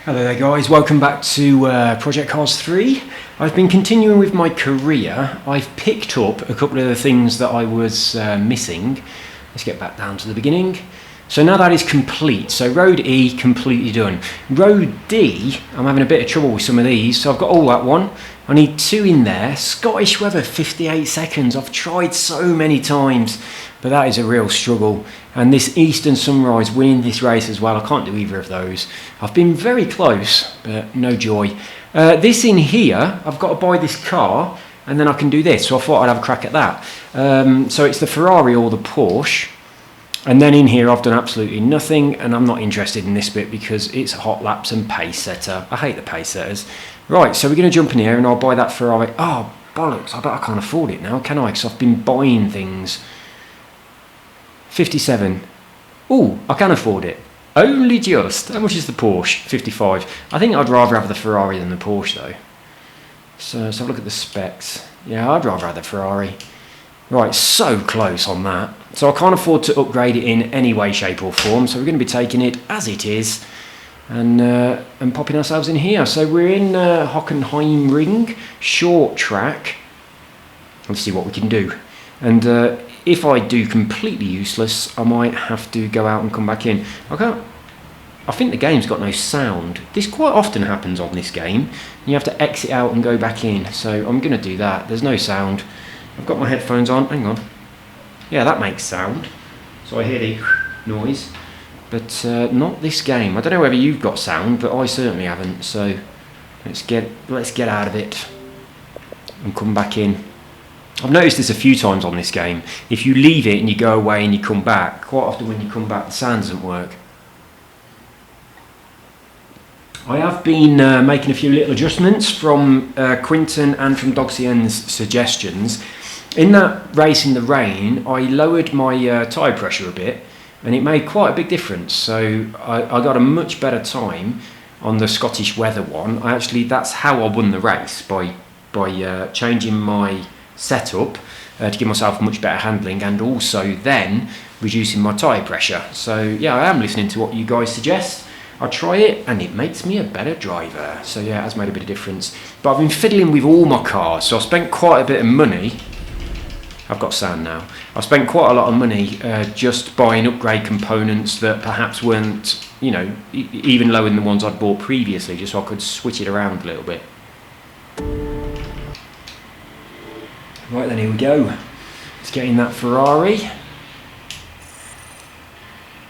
Hello there guys, welcome back to Project Cars 3. I've been continuing with my career. I've picked up a couple of the things that I was missing. Let's get back down to the beginning. So now that is complete. So Road E completely done. Road D, I'm having a bit of trouble with some of these. So I've got all that one. I need 2 in there. Scottish weather, 58 seconds. I've tried so many times, but that is a real struggle. And this Eastern Sunrise, winning this race as well, I can't do either of those. I've been very close, but no joy. This in here, I've got to buy this car, and then I can do this. So I thought I'd have a crack at that. So it's the Ferrari or the Porsche. And then in here, I've done absolutely nothing, and I'm not interested in this bit because it's hot laps and pace setter. I hate the pace setters. Right, so we're going to jump in here, and I'll buy that Ferrari. Oh, bollocks, I bet I can't afford it now, can I? Because I've been buying things. 57. Oh, I can afford it. Only just. How much is the Porsche? 55. I think I'd rather have the Ferrari than the Porsche though. So let's have a look at the specs. Yeah, I'd rather have the Ferrari. Right, so close on that. So I can't afford to upgrade it in any way, shape or form. So we're going to be taking it as it is and popping ourselves in here. So we're in Hockenheimring, short track. Let's see what we can do. And if I do completely useless, I might have to go out and come back in. I think the game's got no sound. This quite often happens on this game. You have to exit out and go back in. So I'm going to do that. There's no sound. I've got my headphones on. Hang on. Yeah, that makes sound. So I hear the noise. But not this game. I don't know whether you've got sound, but I certainly haven't. So let's get out of it and come back in. I've noticed this a few times on this game. If you leave it and you go away and you come back, quite often when you come back the sound doesn't work. I have been making a few little adjustments from Quinton and from Dogsien's suggestions. In that race in the rain, I lowered my tyre pressure a bit and it made quite a big difference. So I got a much better time on the Scottish weather one. That's how I won the race, by changing my setup to give myself much better handling and also then reducing my tyre pressure. So yeah, I am listening to what you guys suggest. I try it and it makes me a better driver. So yeah, it has made a bit of difference. But I've been fiddling with all my cars, so I spent quite a bit of money. I've got sand now. I spent quite a lot of money just buying upgrade components that perhaps weren't, even lower than the ones I'd bought previously, just so I could switch it around a little bit. Right then, here we go. Let's get in that Ferrari.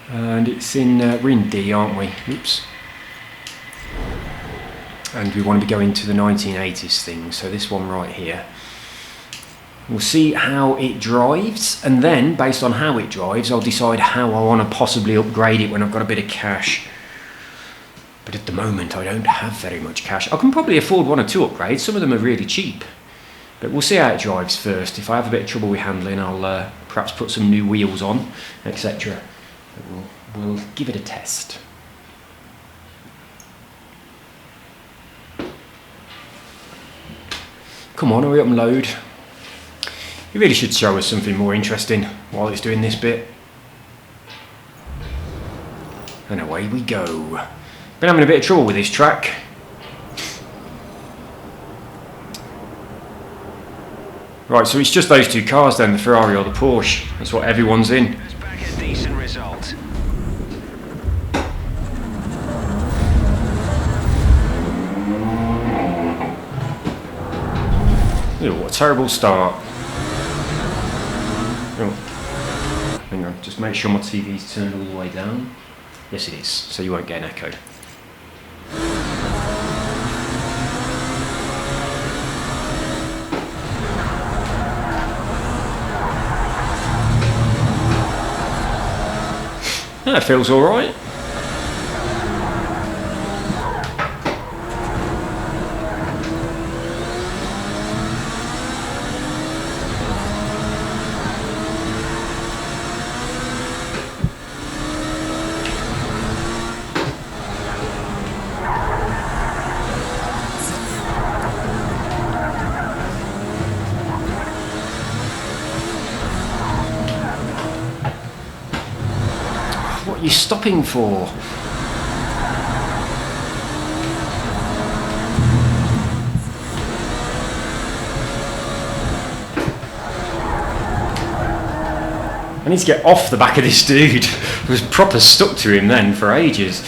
And it's in, we're in D, aren't we? Oops. And we want to be going to the 1980s thing, so this one right here. We'll see how it drives, and then, based on how it drives, I'll decide how I want to possibly upgrade it when I've got a bit of cash. But at the moment, I don't have very much cash. I can probably afford 1 or 2 upgrades. Some of them are really cheap. But we'll see how it drives first. If I have a bit of trouble with handling, I'll perhaps put some new wheels on, etc. We'll give it a test. Come on, hurry up and load. You really should show us something more interesting while it's doing this bit. And away we go. Been having a bit of trouble with this track. Right, so it's just those 2 cars then, the Ferrari or the Porsche. That's what everyone's in. Let's back a decent result. Ew, what a terrible start. Oh, hang on, just make sure my TV's turned all the way down. Yes it is, so you won't get an echo. That feels alright. What are you stopping for? I need to get off the back of this dude. I was proper stuck to him then for ages.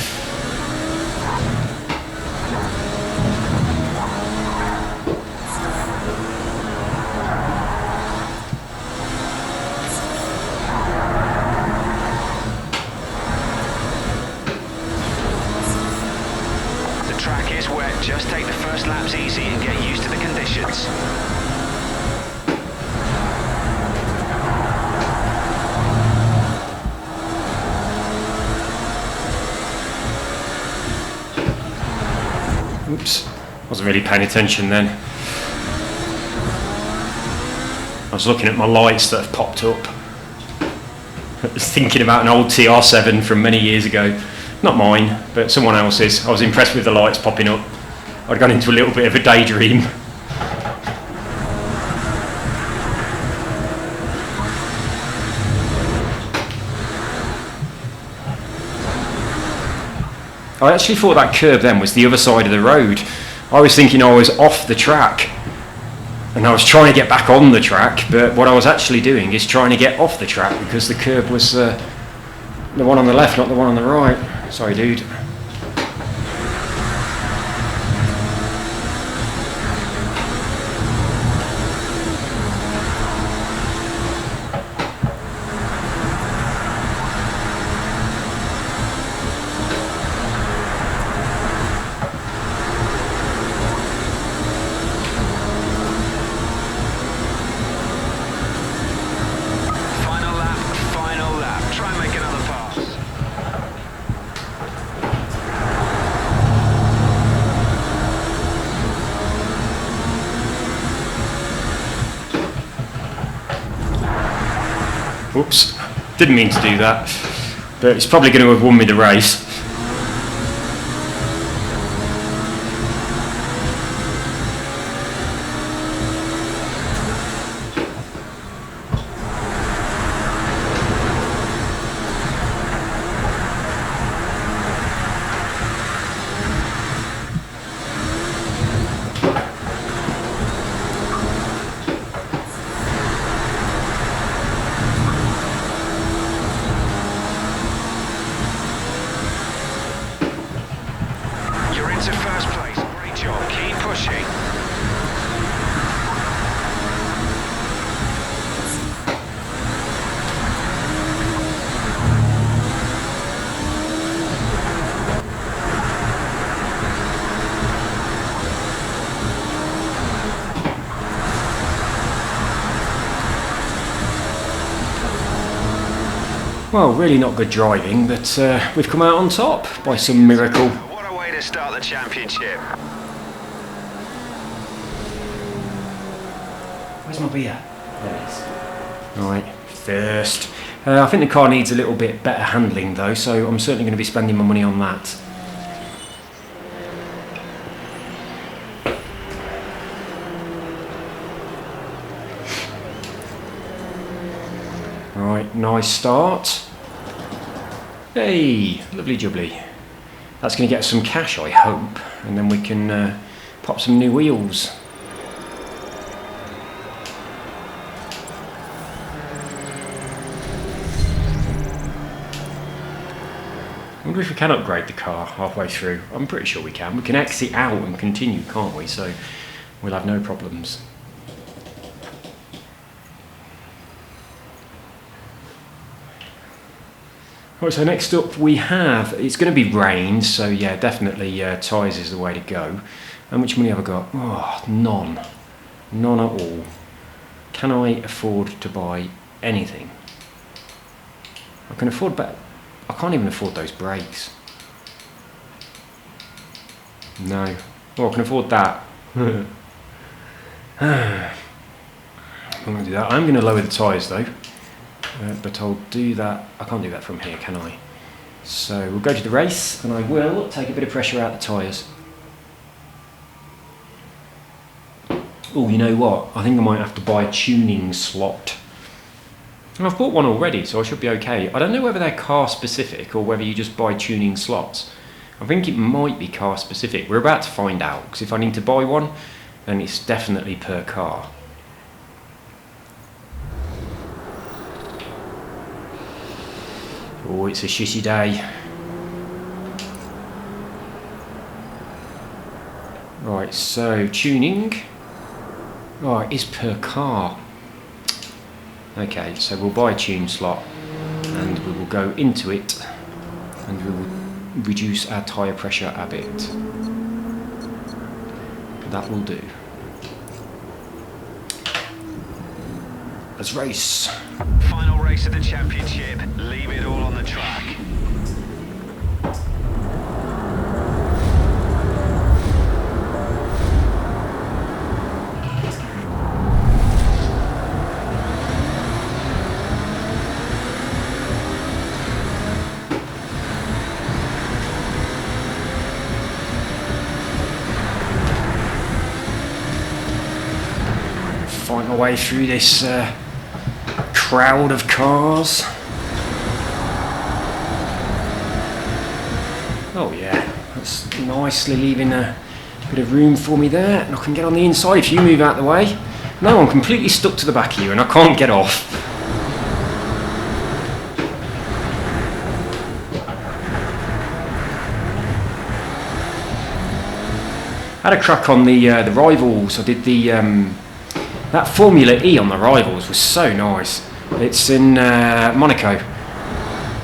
The track is wet. Just take the first laps easy and get used to the conditions. Oops, wasn't really paying attention then. I was looking at my lights that have popped up. I was thinking about an old TR7 from many years ago. Not mine, but someone else's. I was impressed with the lights popping up. I'd gone into a little bit of a daydream. I actually thought that curb then was the other side of the road. I was thinking I was off the track and I was trying to get back on the track, but what I was actually doing is trying to get off the track because the curb was the one on the left, not the one on the right. Sorry, dude. Final lap. Try and make another pass. Oops, didn't mean to do that, but it's probably going to have won me the race. You're into first place. Great job. Keep pushing. Well, really not good driving, but we've come out on top by some miracle. What a way to start the championship. Where's my beer? There it is. Right, first. I think the car needs a little bit better handling though, so I'm certainly going to be spending my money on that. Right, nice start. Hey, lovely jubbly. That's going to get us some cash, I hope, and then we can pop some new wheels. I wonder if we can upgrade the car halfway through. I'm pretty sure we can. We can exit out and continue, can't we? So we'll have no problems. Right, so next up we have, it's going to be rain, so yeah, definitely tyres is the way to go. How much money have I got? Oh, none. None at all. Can I afford to buy anything? I can afford, but I can't even afford those brakes. No. Oh, I can afford that. I'm going to do that. I'm going to lower the tyres though. But I'll do that. I can't do that from here, can I? So we'll go to the race and I will take a bit of pressure out the tyres. Oh, you know what? I think I might have to buy a tuning slot. And I've bought one already, so I should be okay. I don't know whether they're car specific or whether you just buy tuning slots. I think it might be car specific. We're about to find out, because if I need to buy one, then it's definitely per car. Oh, it's a shitty day. Right, so tuning. Oh, it is per car. Okay, so we'll buy a tune slot and we will go into it and we will reduce our tyre pressure a bit. That will do. Let's race. Final race of the championship. Leave it all on the track. Find my way through this crowd of cars. Oh yeah, that's nicely leaving a bit of room for me there, and I can get on the inside if you move out the way. No, I'm completely stuck to the back of you and I can't get off. I had a crack on the Rivals. I did the that Formula E on the Rivals was so nice. It's in Monaco.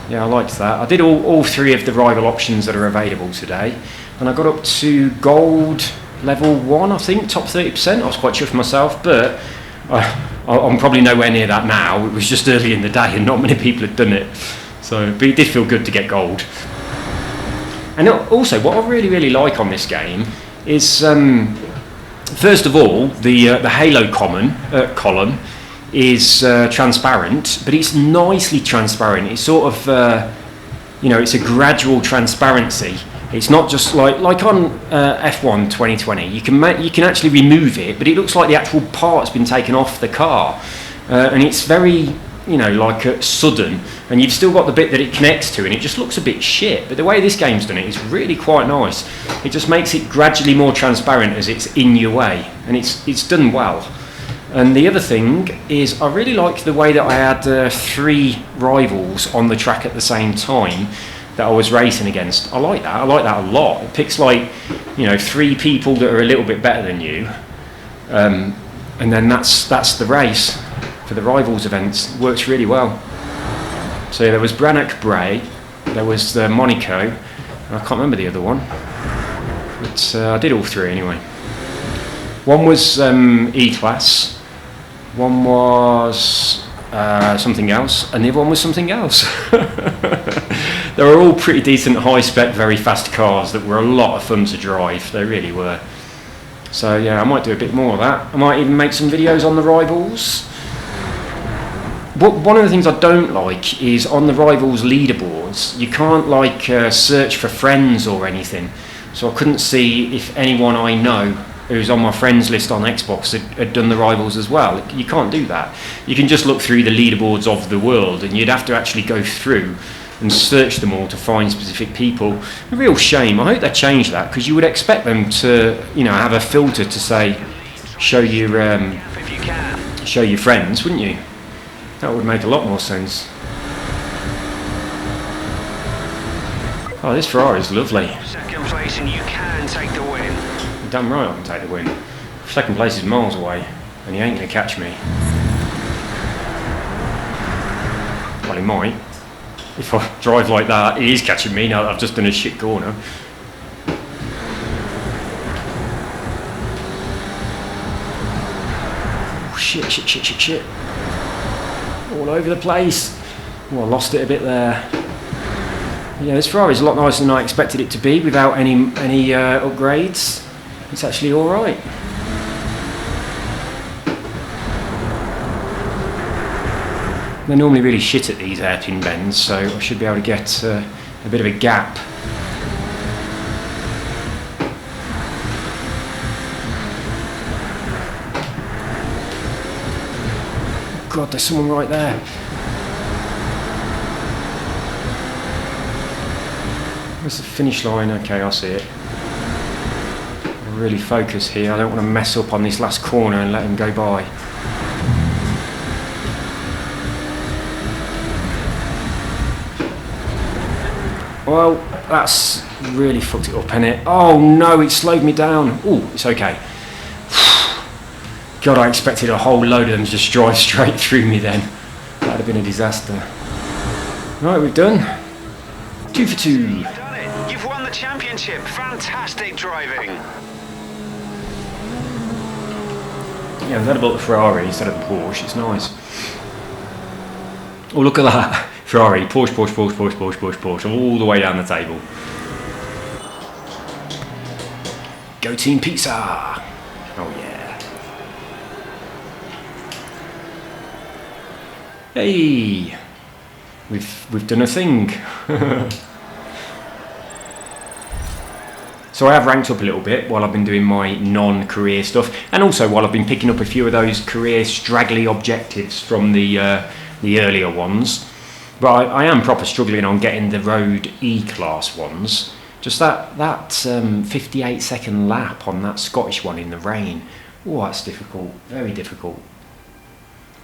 Yeah, I liked that. I did all three of the rival options that are available today, and I got up to gold level 1, I think, top 30%. I was quite chuffed myself, but I'm probably nowhere near that now. It was just early in the day and not many people had done it. So, but it did feel good to get gold. And also, what I really like on this game is, first of all, the Halo column is transparent, but it's nicely transparent. It's sort of, it's a gradual transparency. It's not just like on F1 2020. You can actually remove it, but it looks like the actual part's been taken off the car, and it's very sudden, and you've still got the bit that it connects to, and it just looks a bit shit. But the way this game's done it is really quite nice. It just makes it gradually more transparent as it's in your way, and it's done well. And the other thing is, I really like the way that I had 3 rivals on the track at the same time that I was racing against. I like that a lot. It picks 3 people that are a little bit better than you, and then that's the race for the Rivals events. It works really well. So there was Brannock Bray, there was Monaco, and I can't remember the other one, but I did all 3 anyway. One was E-Class, one was something else, and the other one was something else. They were all pretty decent, high-spec, very fast cars that were a lot of fun to drive. They really were. So yeah, I might do a bit more of that. I might even make some videos on the Rivals. But one of the things I don't like is on the Rivals leaderboards, you can't search for friends or anything. So I couldn't see if anyone I know who's on my friends list on Xbox had done the Rivals as well. You can't do that. You can just look through the leaderboards of the world, and you'd have to actually go through and search them all to find specific people. A real shame. I hope they change that, because you would expect them to, have a filter to say, show your friends, wouldn't you? That would make a lot more sense. Oh, this Ferrari is lovely. Second place, and you can take the win. Damn right I can take the win. Second place is miles away, and he ain't going to catch me. Well, he might. If I drive like that, he is catching me now that I've just done a shit corner. Oh, shit. All over the place. Oh, I lost it a bit there. Yeah, this Ferrari is a lot nicer than I expected it to be without any upgrades. It's actually alright. They're normally really shit at these hairpin bends, so I should be able to get a bit of a gap. God, there's someone right there. Where's the finish line? Okay, I see it. I'll really focus here. I don't want to mess up on this last corner and let him go by. Well, that's really fucked it up, innit? Oh no, it slowed me down. Oh, it's okay. God, I expected a whole load of them to just drive straight through me then. That'd have been a disaster. Right, we've done. 2 for 2. You've done it. You've won the championship. Fantastic driving. Yeah, I'm glad about the Ferrari instead of the Porsche. It's nice. Oh, look at that. Ferrari, Porsche, Porsche, Porsche, Porsche, Porsche, Porsche, Porsche, all the way down the table. Go Team Pizza! Oh yeah. Hey! We've done a thing. So I have ranked up a little bit while I've been doing my non-career stuff, and also while I've been picking up a few of those career straggly objectives from the earlier ones. But I am proper struggling on getting the road E-class ones. Just that 58 second lap on that Scottish one in the rain. Oh, that's difficult. Very difficult.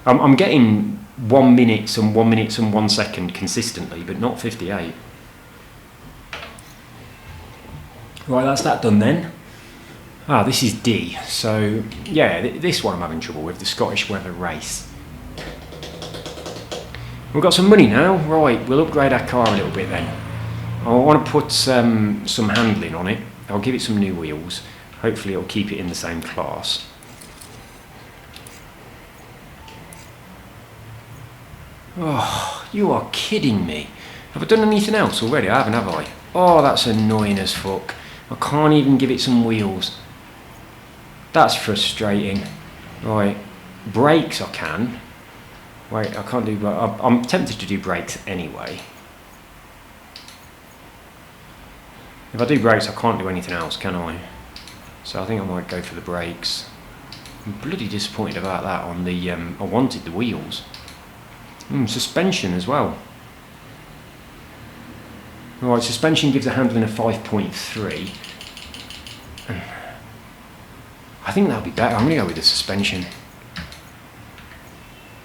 I'm getting 1 minute and 1 minute and 1 second consistently, but not 58. Right, that's that done then. Ah, this is D. So yeah, this one I'm having trouble with, the Scottish weather race. We've got some money now. Right, we'll upgrade our car a little bit then. I want to put some handling on it. I'll give it some new wheels. Hopefully it'll keep it in the same class. Oh, you are kidding me. Have I done anything else already? I haven't, have I? Oh, that's annoying as fuck. I can't even give it some wheels. That's frustrating. Right, brakes I can. Wait, I can't do. I'm tempted to do brakes anyway. If I do brakes, I can't do anything else, can I? So I think I might go for the brakes. I'm bloody disappointed about that on the. I wanted the wheels. Suspension as well. Right, suspension gives a handling of 5.3. I think that'll be better. I'm going to go with the suspension.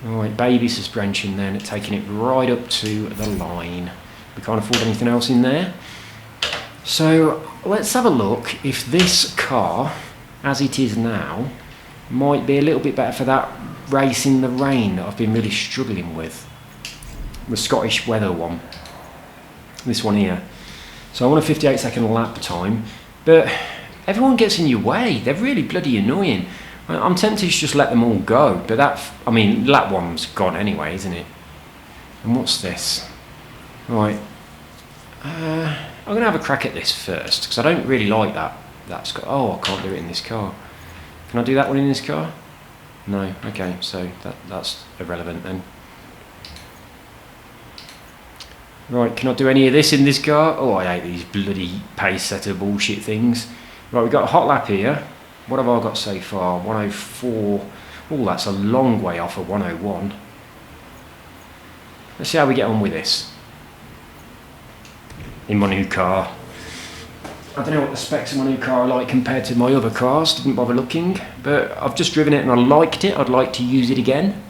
Alright, baby suspension then, taking it right up to the line. We can't afford anything else in there. So let's have a look if this car, as it is now, might be a little bit better for that race in the rain that I've been really struggling with. The Scottish weather one. This one here. So I want a 58 second lap time, but everyone gets in your way. They're really bloody annoying. I'm tempted to just let them all go, but lap one's gone anyway, isn't it? And what's this? Right. I'm going to have a crack at this first, because I don't really like that. Oh, I can't do it in this car. Can I do that one in this car? No. Okay, so that's irrelevant then. Right, can I do any of this in this car? Oh, I hate these bloody pace setter bullshit things. Right, we've got a hot lap here. What have I got so far? 104. Oh, that's a long way off of 101. Let's see how we get on with this. In my new car. I don't know what the specs of my new car are like compared to my other cars. Didn't bother looking. But I've just driven it and I liked it. I'd like to use it again.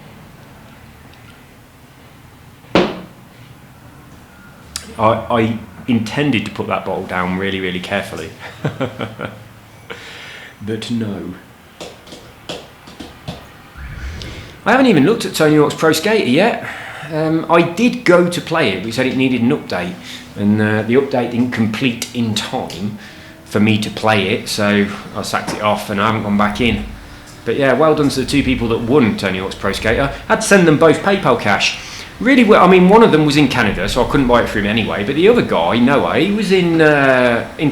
I intended to put that bottle down really, really carefully. But no. I haven't even looked at Tony Hawk's Pro Skater yet. I did go to play it, we said it needed an update, and the update didn't complete in time for me to play it, so I sacked it off and I haven't gone back in. But yeah, well done to the two people that won Tony Hawk's Pro Skater. I had to send them both PayPal cash. Really well. I mean, one of them was in Canada, so I couldn't buy it for him anyway. But the other guy, Noah, he was in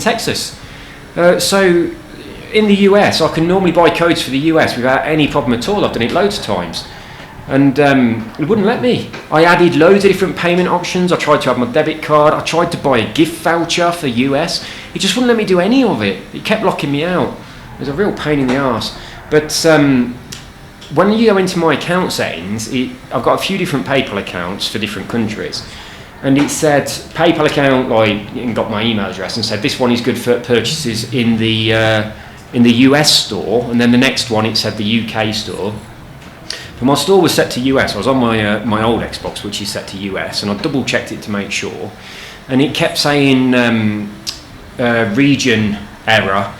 Texas. So in the US, I can normally buy codes for the US without any problem at all. I've done it loads of times, and it wouldn't let me. I added loads of different payment options. I tried to have my debit card. I tried to buy a gift voucher for US. It just wouldn't let me do any of it. It kept locking me out. It was a real pain in the arse. But when you go into my account settings, I've got a few different PayPal accounts for different countries, and it said PayPal account, and got my email address, and said this one is good for purchases in the US store, and then the next one it said the UK store. But my store was set to US. I was on my old Xbox, which is set to US, and I double checked it to make sure. and it kept saying region error.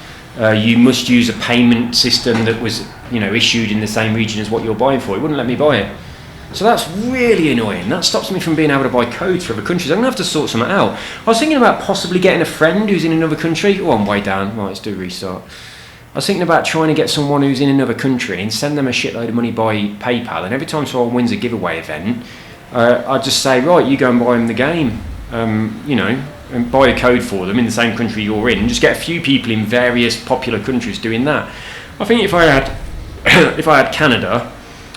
You must use a payment system that was, issued in the same region as what you're buying for. It wouldn't let me buy it. So that's really annoying. That stops me from being able to buy codes for other countries. I'm going to have to sort something out. I was thinking about possibly getting a friend who's in another country. Oh, I'm way down. Right, let's do a restart. I was thinking about trying to get someone who's in another country and send them a shitload of money by PayPal. And every time someone wins a giveaway event, I'd just say, right, you go and buy them the game. And buy a code for them in the same country you're in. Just get a few people in various popular countries doing that. I think if I had Canada,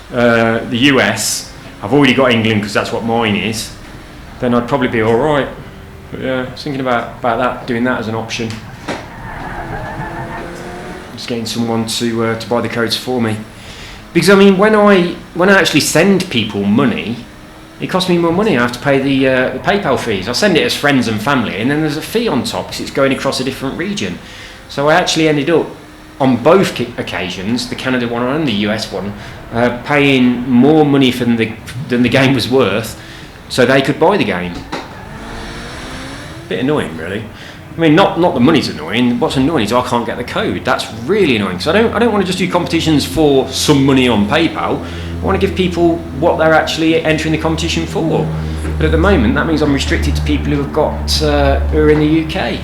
the US, I've already got England because that's what mine is, then I'd probably be all right. But yeah, I was thinking about that, doing that as an option. Just getting someone to buy the codes for me. Because I mean, when I actually send people money, it costs me more money. I have to pay the PayPal fees. I send it as friends and family, and then there's a fee on top because it's going across a different region. So I actually ended up, on both occasions, the Canada one and the US one, paying more money than the game was worth, so they could buy the game. Bit annoying, really. I mean, not the money's annoying. What's annoying is I can't get the code. That's really annoying. So I don't want to just do competitions for some money on PayPal. I want to give people what they're actually entering the competition for. But at the moment, that means I'm restricted to people who are in the UK.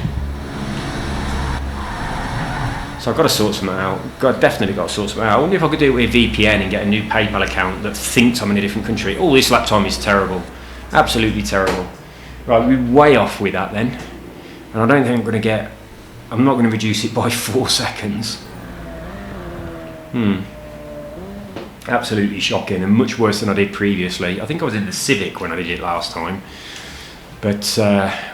So I've got to sort something out. Definitely got to sort something out. I wonder if I could do it with a VPN and get a new PayPal account that thinks I'm in a different country. Oh, this lap time is terrible. Absolutely terrible. Right, we're way off with that then. And I don't think I'm not going to reduce it by 4 seconds. Absolutely shocking, and much worse than I did previously. I think I was in the Civic when I did it last time. But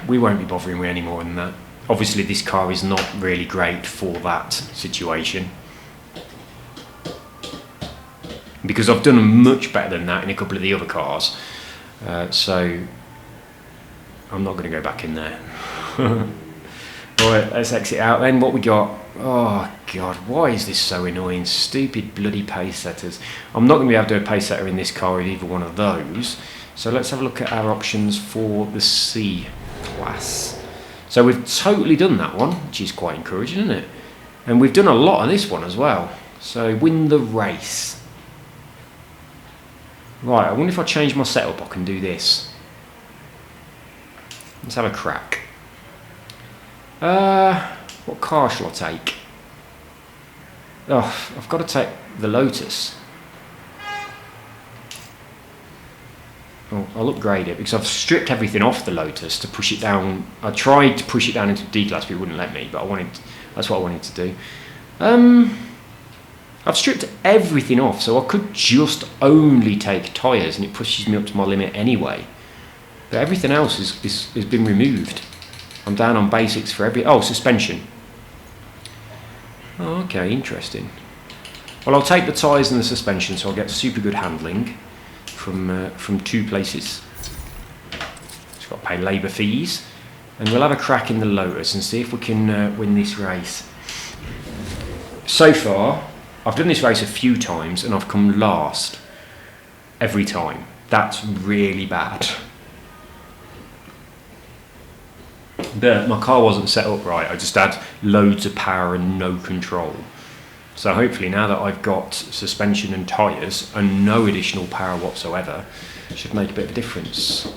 we won't be bothering with any more than that. Obviously this car is not really great for that situation. Because I've done much better than that in a couple of the other cars. So I'm not going to go back in there. Right, let's exit out then. What we got? Oh god, why is this so annoying? Stupid bloody pace setters. I'm not going to be able to do a pace setter in this car with either one of those. So let's have a look at our options for the C class. So we've totally done that one, which is quite encouraging, isn't it? And we've done a lot of this one as well. So win the race. Right, I wonder if I change my setup I can do this. Let's have a crack. What car shall I take? Oh, I've got to take the Lotus. Oh, I'll upgrade it because I've stripped everything off the Lotus to push it down. I tried to push it down into D class, but it wouldn't let me. But that's what I wanted to do. I've stripped everything off, so I could just only take tyres, and it pushes me up to my limit anyway. But everything else has been removed. I'm down on basics for suspension. Oh, okay, interesting. Well, I'll take the tyres and the suspension, so I'll get super good handling from 2 places. Just got to pay labour fees, and we'll have a crack in the Lotus and see if we can win this race. So far, I've done this race a few times and I've come last every time. That's really bad. But my car wasn't set up right. I just had loads of power and no control. So hopefully now that I've got suspension and tyres and no additional power whatsoever, it should make a bit of a difference.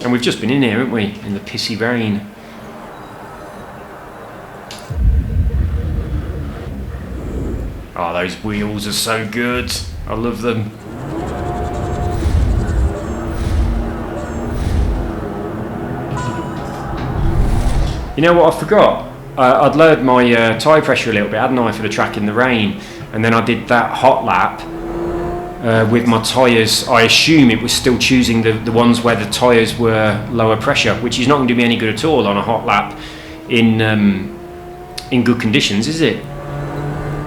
And we've just been in here, haven't we? In the pissy rain. Oh, those wheels are so good. I love them. You know what I forgot? I'd lowered my tyre pressure a little bit, hadn't I, for the track in the rain. And then I did that hot lap with my tyres. I assume it was still choosing the ones where the tyres were lower pressure, which is not going to do me any good at all on a hot lap in good conditions, is it?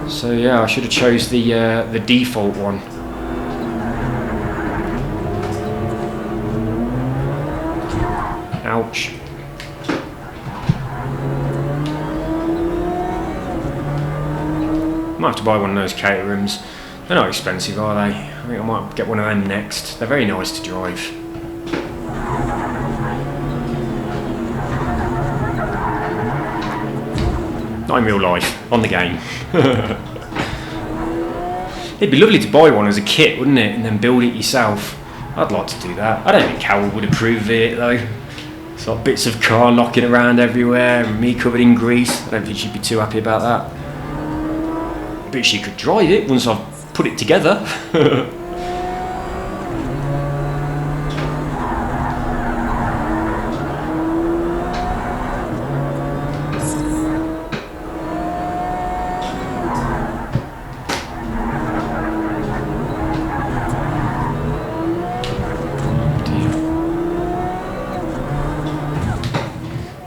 So yeah, I should have chose the default one. Ouch. Might have to buy one of those Caterhams. They're not expensive, are they? think I might get one of them next. They're very nice to drive. Not in real life, on the game. It'd be lovely to buy one as a kit, wouldn't it? And then build it yourself. I'd like to do that. I don't think Carol would approve of it though. It's like bits of car knocking around everywhere and me covered in grease. I don't think she'd be too happy about that. But she could drive it once I've put it together.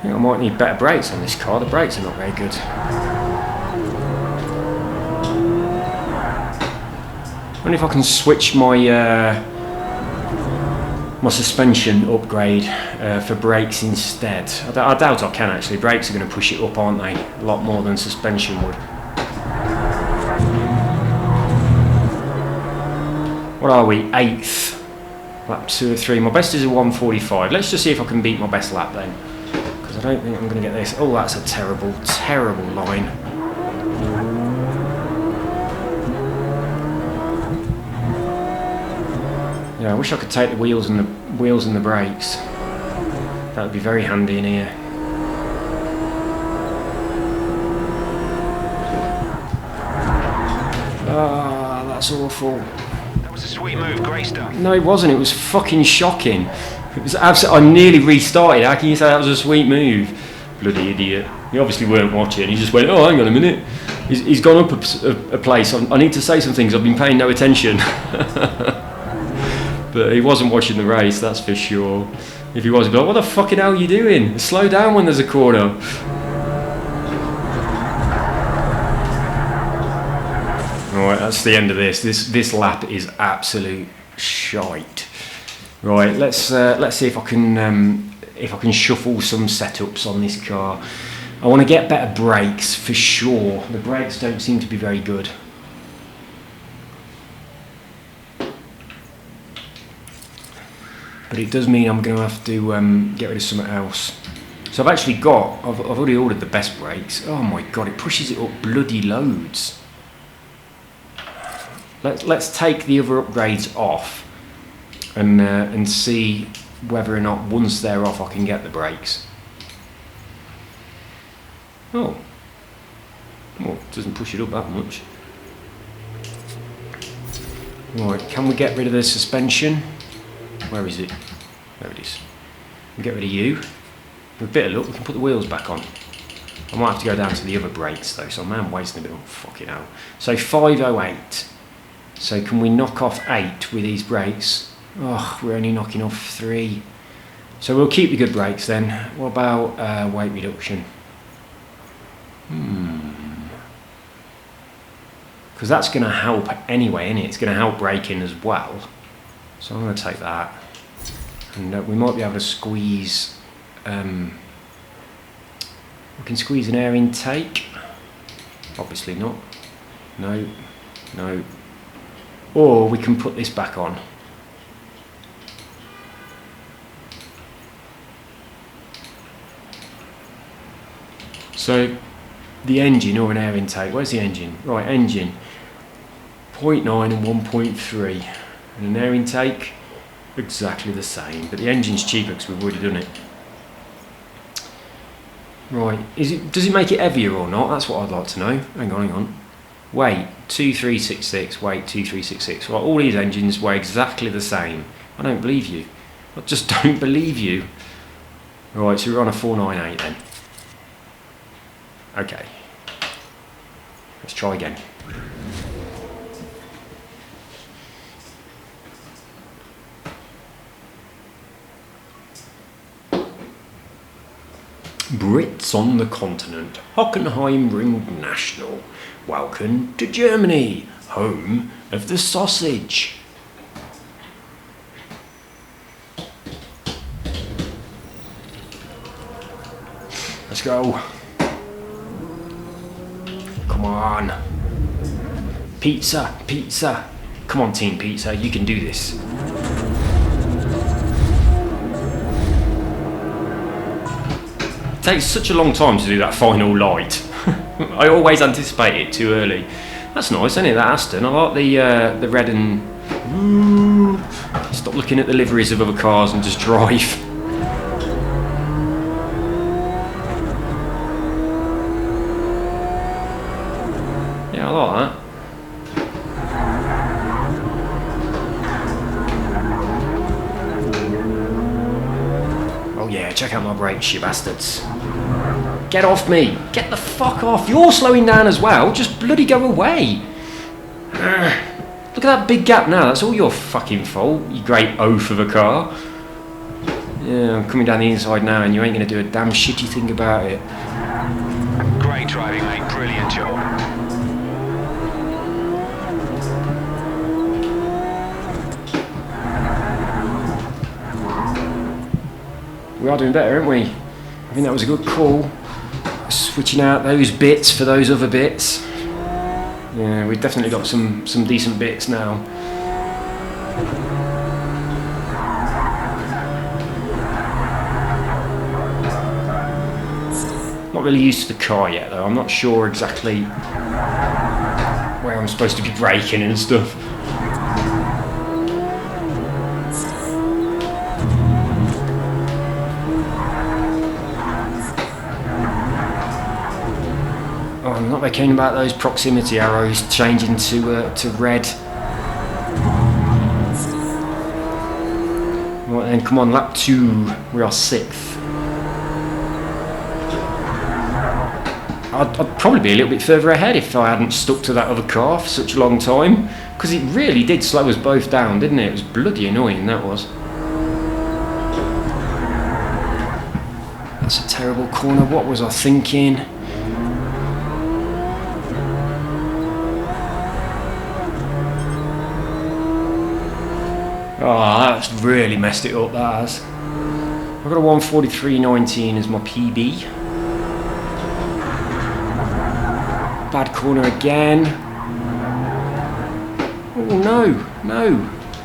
I might need better brakes on this car. The brakes are not very good. I wonder if I can switch my my suspension upgrade for brakes instead. I doubt I can actually. Brakes are going to push it up, aren't they? A lot more than suspension would. What are we? 8th. Lap 2 or 3. My best is a 1:45. Let's just see if I can beat my best lap then. I don't think I'm going to get this. Oh, that's a terrible, terrible line. Yeah, I wish I could take the wheels and the brakes. That would be very handy in here. Ah, that's awful. That was a sweet move, great stuff. No, it wasn't. It was fucking shocking. It was absolutely. I nearly restarted. How can you say that was a sweet move? Bloody idiot. He obviously weren't watching. He just went, oh, hang on a minute. He's gone up a place. I need to say some things. I've been paying no attention. But he wasn't watching the race, that's for sure. If he was, he'd be like, what the fucking hell are you doing? Slow down when there's a corner. Alright, that's the end of this. This lap is absolute shite. Right, let's see if I can shuffle some setups on this car. I want to get better brakes for sure. The brakes don't seem to be very good. But it does mean I'm going to have to get rid of something else. So I've already ordered the best brakes. Oh my god, it pushes it up bloody loads. Let's take the other upgrades off. And see whether or not once they're off I can get the brakes. Oh, well, it doesn't push it up that much. Right, can we get rid of the suspension? Where is it? There it is. We'll get rid of you. With a bit of luck, we can put the wheels back on. I might have to go down to the other brakes though, so I'm wasting a bit of fucking hell. So 508. So can we knock off 8 with these brakes? Oh, we're only knocking off 3. So we'll keep the good brakes then. What about weight reduction? Because that's going to help anyway, isn't it? It's going to help braking as well. So I'm going to take that. And we might be able to squeeze... we can squeeze an air intake. Obviously not. No. No. Or we can put this back on. So the engine or an air intake, where's the engine? Right, engine 0.9 and 1.3 and an air intake exactly the same, but the engine's cheaper because we've already done it. Right, does it make it heavier or not? That's what I'd like to know. Hang on. Weight 2366, weight 2366. Right, all these engines weigh exactly the same. I don't believe you. I just don't believe you. Right, so we're on a 498 then. Okay, let's try again. Brits on the continent, Hockenheimring National. Welcome to Germany, home of the sausage. Let's go. Come on. Pizza, pizza. Come on, Team Pizza, you can do this. It takes such a long time to do that final light. I always anticipate it too early. That's nice, isn't it, that Aston? I like the red and... Stop looking at the liveries of other cars and just drive. Yeah, I like that. Oh yeah, check out my brakes, you bastards. Get off me! Get the fuck off! You're slowing down as well, just bloody go away! Look at that big gap now, that's all your fucking fault, you great oaf of a car. Yeah, I'm coming down the inside now and you ain't gonna do a damn shitty thing about it. Great driving, mate. Brilliant job. We are doing better, aren't we? I think that was a good call. Switching out those bits for those other bits. Yeah, we've definitely got some decent bits now. Not really used to the car yet though. I'm not sure exactly where I'm supposed to be braking and stuff. Oh, I'm not making about those proximity arrows changing to red. Right then, come on, lap 2. We are 6th. I'd probably be a little bit further ahead if I hadn't stuck to that other car for such a long time, because it really did slow us both down, didn't it? It was bloody annoying, that was. That's a terrible corner. What was I thinking? Oh, that's really messed it up, that has. I've got a 1:43.19 as my PB. Bad corner again. Oh no, no.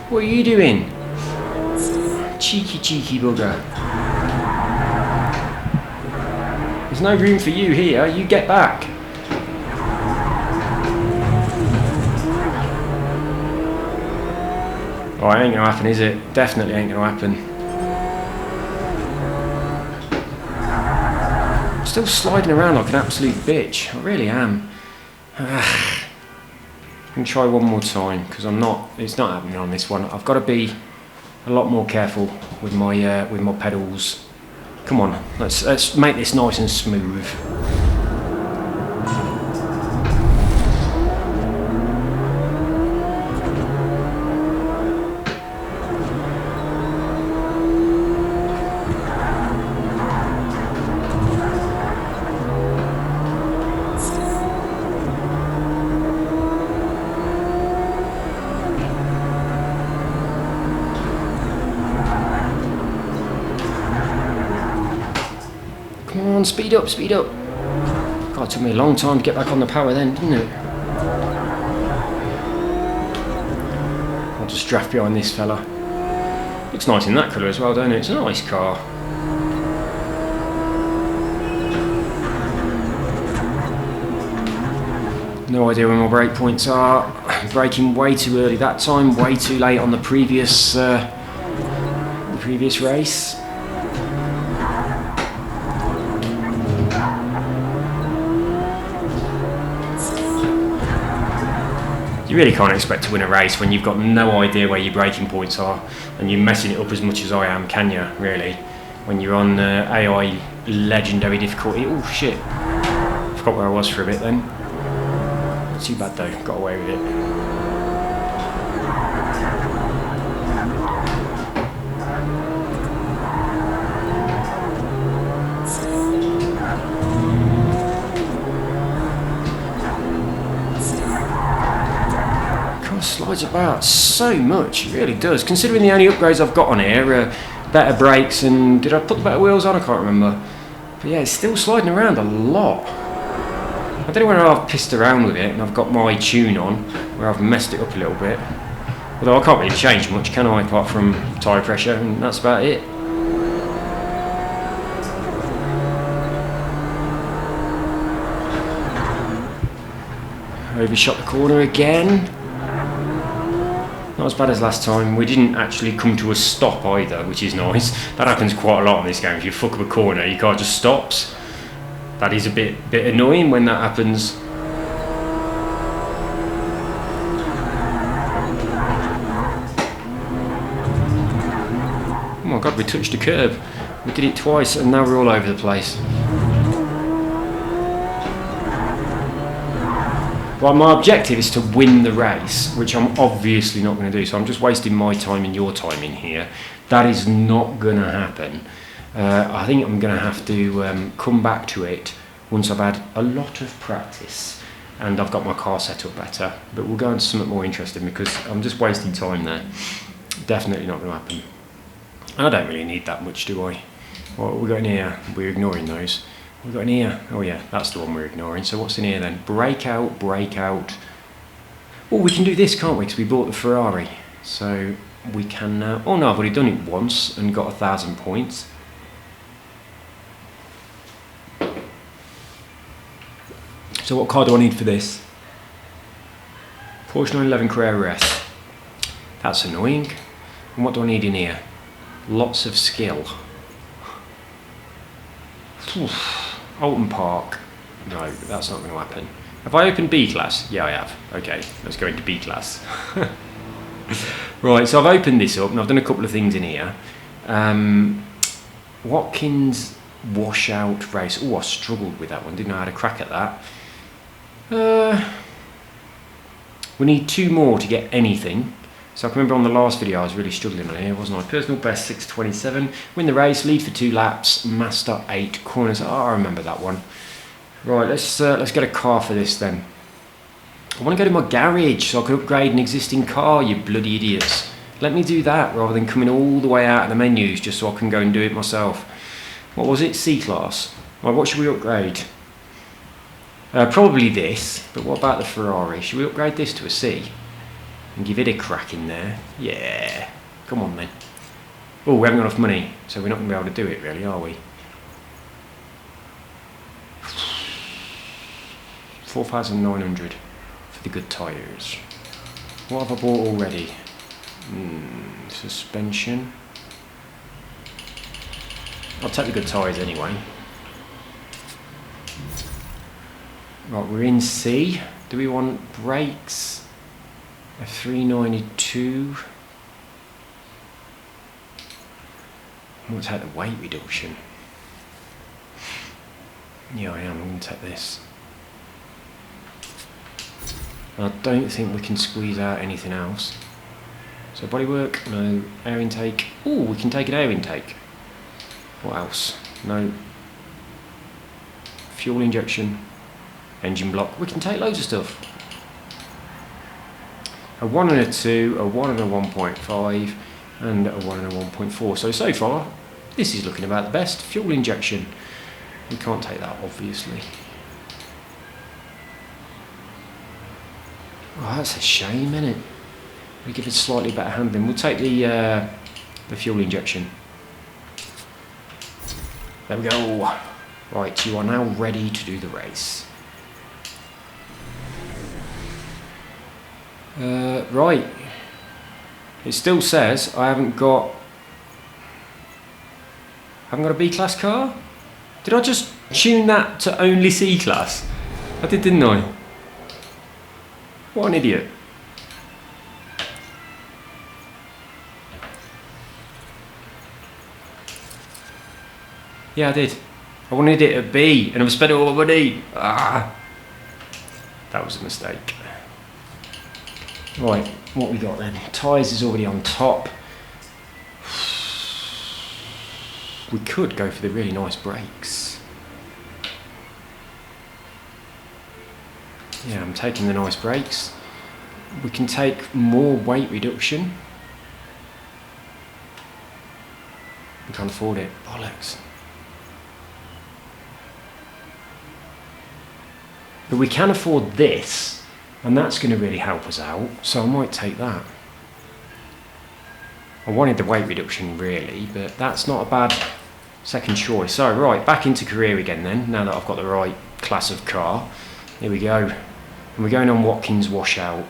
What are you doing? Cheeky bugger. There's no room for you here, you get back. Oh, it ain't gonna happen, is it? Definitely ain't gonna happen. I'm still sliding around like an absolute bitch. I really am. I'm gonna try one more time because it's not happening on this one. I've got to be a lot more careful with my pedals. Come on, let's make this nice and smooth. Come on, speed up, speed up. God, it took me a long time to get back on the power then, didn't it? I'll just draft behind this fella. Looks nice in that colour as well, don't it? It's a nice car. No idea where my brake points are. Braking way too early that time, way too late on the previous race. You really can't expect to win a race when you've got no idea where your braking points are and you're messing it up as much as I am, can you, really? When you're on AI legendary difficulty. Oh shit. Forgot where I was for a bit then. Too bad though, got away with it. Slides about so much, it really does. Considering the only upgrades I've got on here are better brakes and did I put the better wheels on? I can't remember. But yeah, it's still sliding around a lot. I don't know where I've pissed around with it and I've got my tune on, where I've messed it up a little bit. Although I can't really change much, can I, apart from tyre pressure, and that's about it. Overshot the corner again. Not as bad as last time. We didn't actually come to a stop either, which is nice. That happens quite a lot in this game. If you fuck up a corner, your car just stops. That is a bit annoying when that happens. Oh my god, we touched a curb. We did it twice and now we're all over the place. Well, my objective is to win the race, which I'm obviously not going to do. So I'm just wasting my time and your time in here. That is not going to happen. I think I'm going to have to come back to it once I've had a lot of practice and I've got my car set up better. But we'll go into something more interesting because I'm just wasting time there. Definitely not going to happen. And I don't really need that much, do I? What have we got in here? We're ignoring those. We've got in here. Oh yeah, that's the one we're ignoring. So what's in here then? Breakout, breakout. Oh, we can do this, can't we? Because we bought the Ferrari. So we can now... Oh no, I've already done it once and got 1,000 points. So what car do I need for this? Porsche 911 Carrera S. That's annoying. And what do I need in here? Lots of skill. Alton Park. No, that's not going to happen. Have I opened B class? Yeah, I have. Okay, let's go into B class. Right, so I've opened this up and I've done a couple of things in here. Watkins washout race. Oh, I struggled with that one. Didn't know how to crack at that. We need 2 more to get anything. So I can remember on the last video I was really struggling on here, wasn't I? Personal best 6:27, win the race, lead for 2 laps, master 8 corners. Oh, I remember that one. Right, let's get a car for this then. I want to go to my garage so I can upgrade an existing car, you bloody idiots. Let me do that rather than coming all the way out of the menus just so I can go and do it myself. What was it? C-Class. Right, what should we upgrade? Probably this, but what about the Ferrari? Should we upgrade this to a C? And give it a crack in there. Yeah. Come on then. Oh, we haven't got enough money, so we're not going to be able to do it really, are we? 4,900 for the good tyres. What have I bought already? Suspension. I'll take the good tyres anyway. Right, we're in C. Do we want brakes? A 392. I'm going to take the weight reduction. Yeah, I am. I'm going to take this. I don't think we can squeeze out anything else. So bodywork, no. Air intake. Oh, we can take an air intake. What else? No. Fuel injection. Engine block. We can take loads of stuff. A 1 and a 2, a 1 and a 1.5, and a 1 and a 1.4. So far, this is looking about the best. Fuel injection. We can't take that, obviously. Oh, that's a shame, isn't it? We give it slightly better handling. We'll take the fuel injection. There we go. Right, you are now ready to do the race. Right. It still says I haven't got a B-class car. Did I just tune that to only C-class? I did, didn't I? What an idiot. Yeah, I did. I wanted it at B and I've spent all my money. Ah, that was a mistake. Right, what we got then? Tyres is already on top. We could go for the really nice brakes. Yeah, I'm taking the nice brakes. We can take more weight reduction. We can't afford it. Bollocks. But we can afford this. And that's going to really help us out, so I might take that. I wanted the weight reduction really, but that's not a bad second choice. So right, back into career again then, now that I've got the right class of car. Here we go. And we're going on Watkins washout.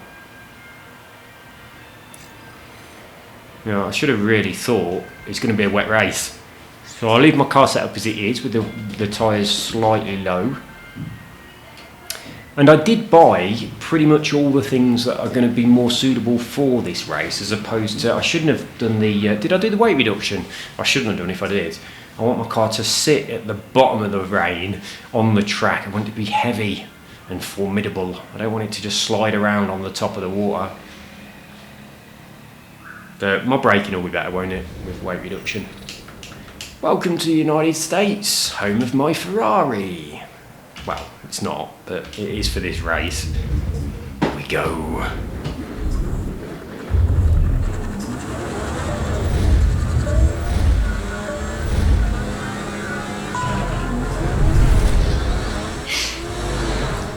You know, I should have really thought it's going to be a wet race. So I'll leave my car set up as it is with the tyres slightly low. And I did buy pretty much all the things that are going to be more suitable for this race, as opposed to, I shouldn't have done the, did I do the weight reduction? I shouldn't have done if I did. I want my car to sit at the bottom of the rain on the track. I want it to be heavy and formidable. I don't want it to just slide around on the top of the water. But my braking will be better, won't it, with weight reduction? Welcome to the United States, home of my Ferrari. Well, it's not, but it is for this race. Here we go.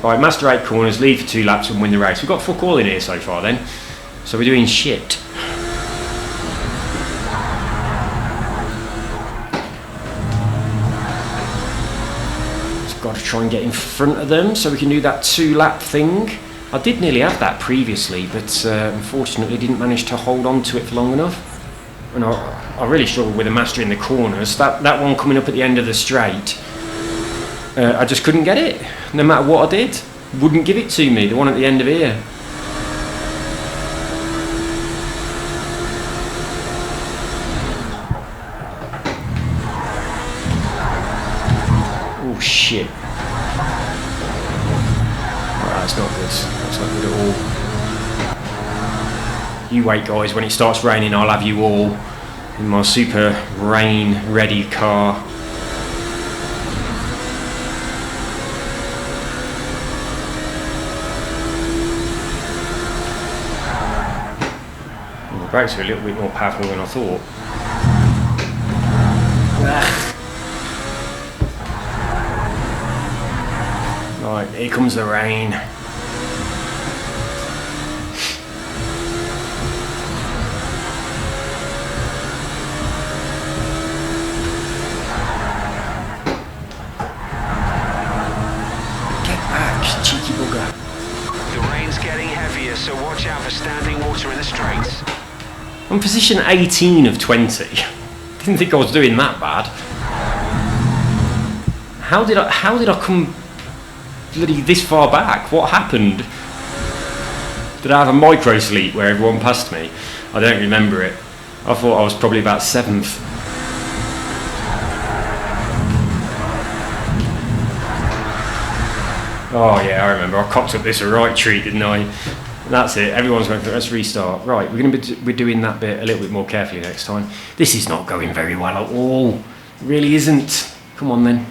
Right, master 8 corners, lead for 2 laps and win the race. We've got fuck all in here so far then. So we're doing shit. Got to try and get in front of them so we can do that 2-lap thing. I did nearly have that previously, but unfortunately didn't manage to hold on to it for long enough. And I really struggled with the master in the corners. That one coming up at the end of the straight, I just couldn't get it. No matter what I did, wouldn't give it to me, the one at the end of here. Oh shit. Right, that's not good. That's not good at all. You wait guys, when it starts raining I'll have you all in my super rain ready car. The brakes are a little bit more powerful than I thought. Right, here comes the rain. Get back, cheeky bugger. The rain's getting heavier, so watch out for standing water in the straights. I'm position 18 of 20. Didn't think I was doing that bad. How did I come bloody this far back? What happened? Did I have a micro sleep where everyone passed me? I don't remember it. I thought I was probably about 7th. Oh yeah, I remember. I cocked up this right treat, didn't I? That's it. Everyone's going for it. Let's restart. Right, we're doing that bit a little bit more carefully next time. This is not going very well at all. It really isn't. Come on then.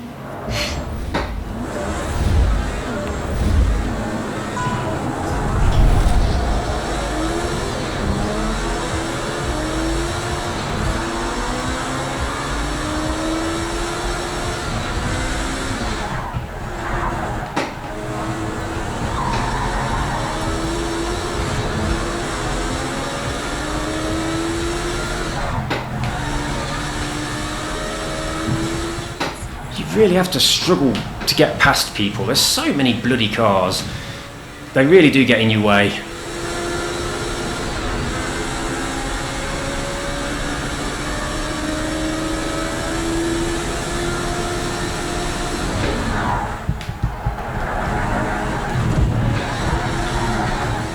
Really have to struggle to get past people. There's so many bloody cars. They really do get in your way.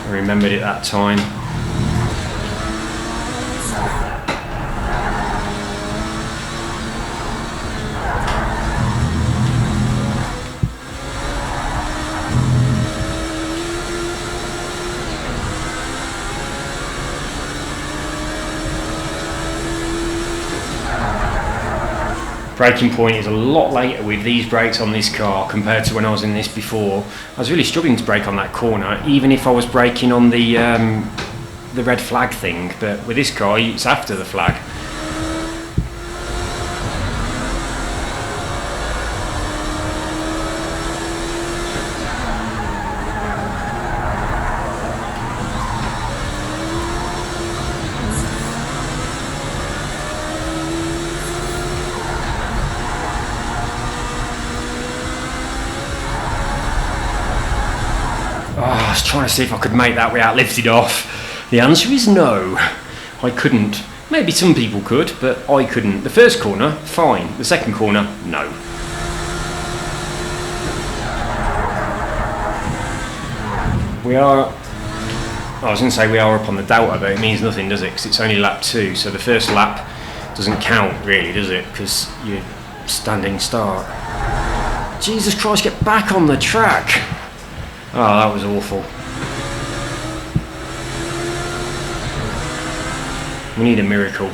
I remembered it that time. Braking point is a lot later with these brakes on this car compared to when I was in this before. I was really struggling to brake on that corner, even if I was braking on the red flag thing, but with this car it's after the flag. trying to see if I could make that without lifting off. The answer is no. I couldn't. Maybe some people could, but I couldn't. The first corner, fine. The second corner, no. I was going to say we are up on the Delta, but it means nothing, does it? Because it's only lap 2, so the first lap doesn't count, really, does it? Because you're standing start. Jesus Christ, get back on the track! Oh, that was awful. We need a miracle.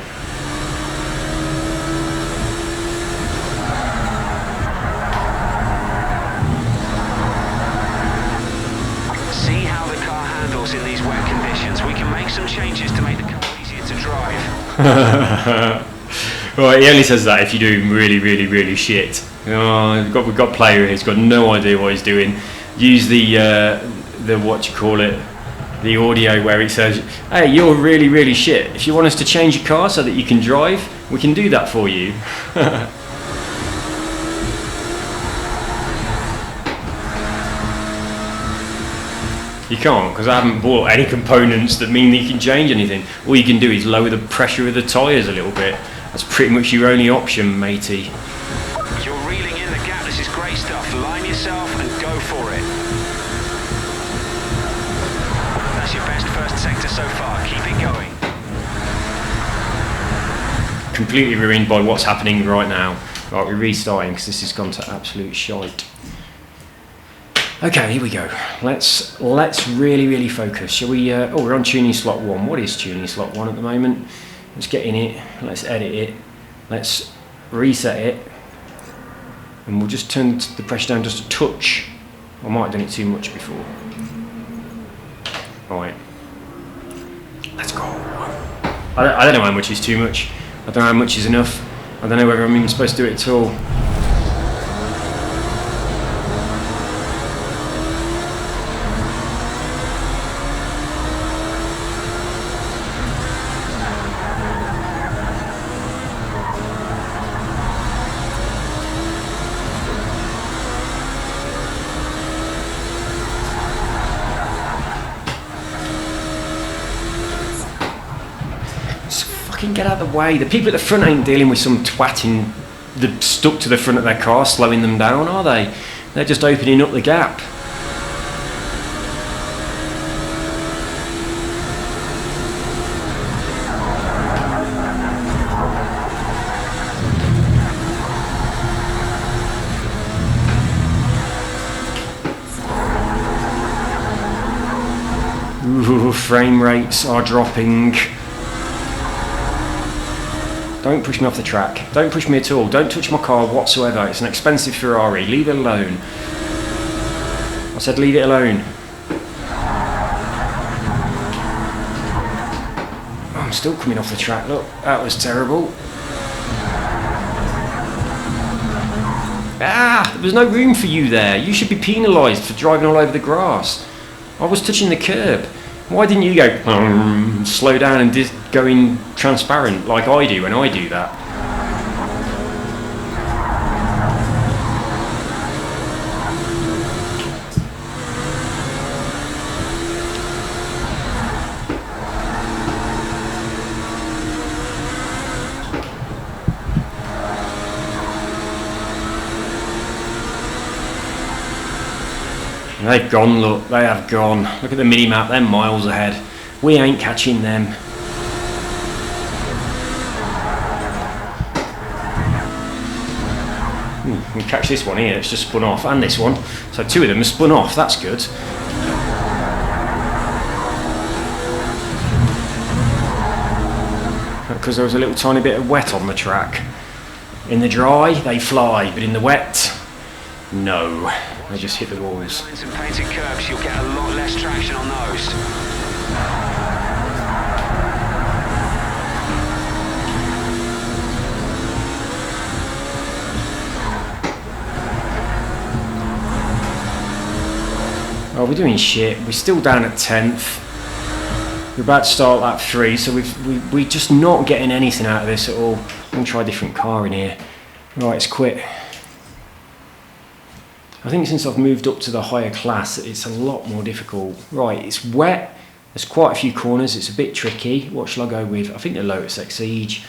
See how the car handles in these wet conditions. We can make some changes to make the car easier to drive. Well, he only says that if you do really, really, really shit. Oh, we've got a player here who's got no idea what he's doing. Use the what you call it, the audio where it says, "Hey, you're really, really shit. If you want us to change your car so that you can drive, we can do that for you." You can't, because I haven't bought any components that mean that you can change anything. All you can do is lower the pressure of the tyres a little bit. That's pretty much your only option, matey. You're reeling in the gap. This is great stuff. Line yourself and go for it. That's your best first sector so far. Keep it going. Completely ruined by what's happening right now. Right, we're restarting because this has gone to absolute shite. Okay, here we go. Let's really, really focus. Shall we? We're on tuning slot 1. What is tuning slot 1 at the moment? Let's get in it. Let's edit it. Let's reset it, and we'll just turn the pressure down just a touch. I might have done it too much before. All right. Let's go. I don't know how much is too much. I don't know how much is enough. I don't know whether I'm even supposed to do it at all. Get out of the way. The people at the front ain't dealing with some twatting stuck to the front of their car, slowing them down, are they? They're just opening up the gap. Ooh, frame rates are dropping. Don't push me off the track. Don't push me at all. Don't touch my car whatsoever. It's an expensive Ferrari. Leave it alone. I said leave it alone. Oh, I'm still coming off the track. Look, that was terrible. There was no room for you there. You should be penalised for driving all over the grass. I was touching the curb. Why didn't you go slow down and go in transparent like I do when I do that? They've gone, look, they have gone. Look at the mini-map, they're miles ahead. We ain't catching them. We can catch this one here, it's just spun off, and this one. So 2 of them have spun off, that's good. Because there was a little tiny bit of wet on the track. In the dry, they fly, but in the wet, no. They just hit the walls. Some painted curbs, you'll get a lot less traction on those. Oh, we're doing shit. We're still down at 10th. We're about to start lap 3, so we're just not getting anything out of this at all. I'm going to try a different car in here. Right, it's quit. I think since I've moved up to the higher class, it's a lot more difficult. Right, it's wet. There's quite a few corners. It's a bit tricky. What shall I go with? I think the Lotus Exige.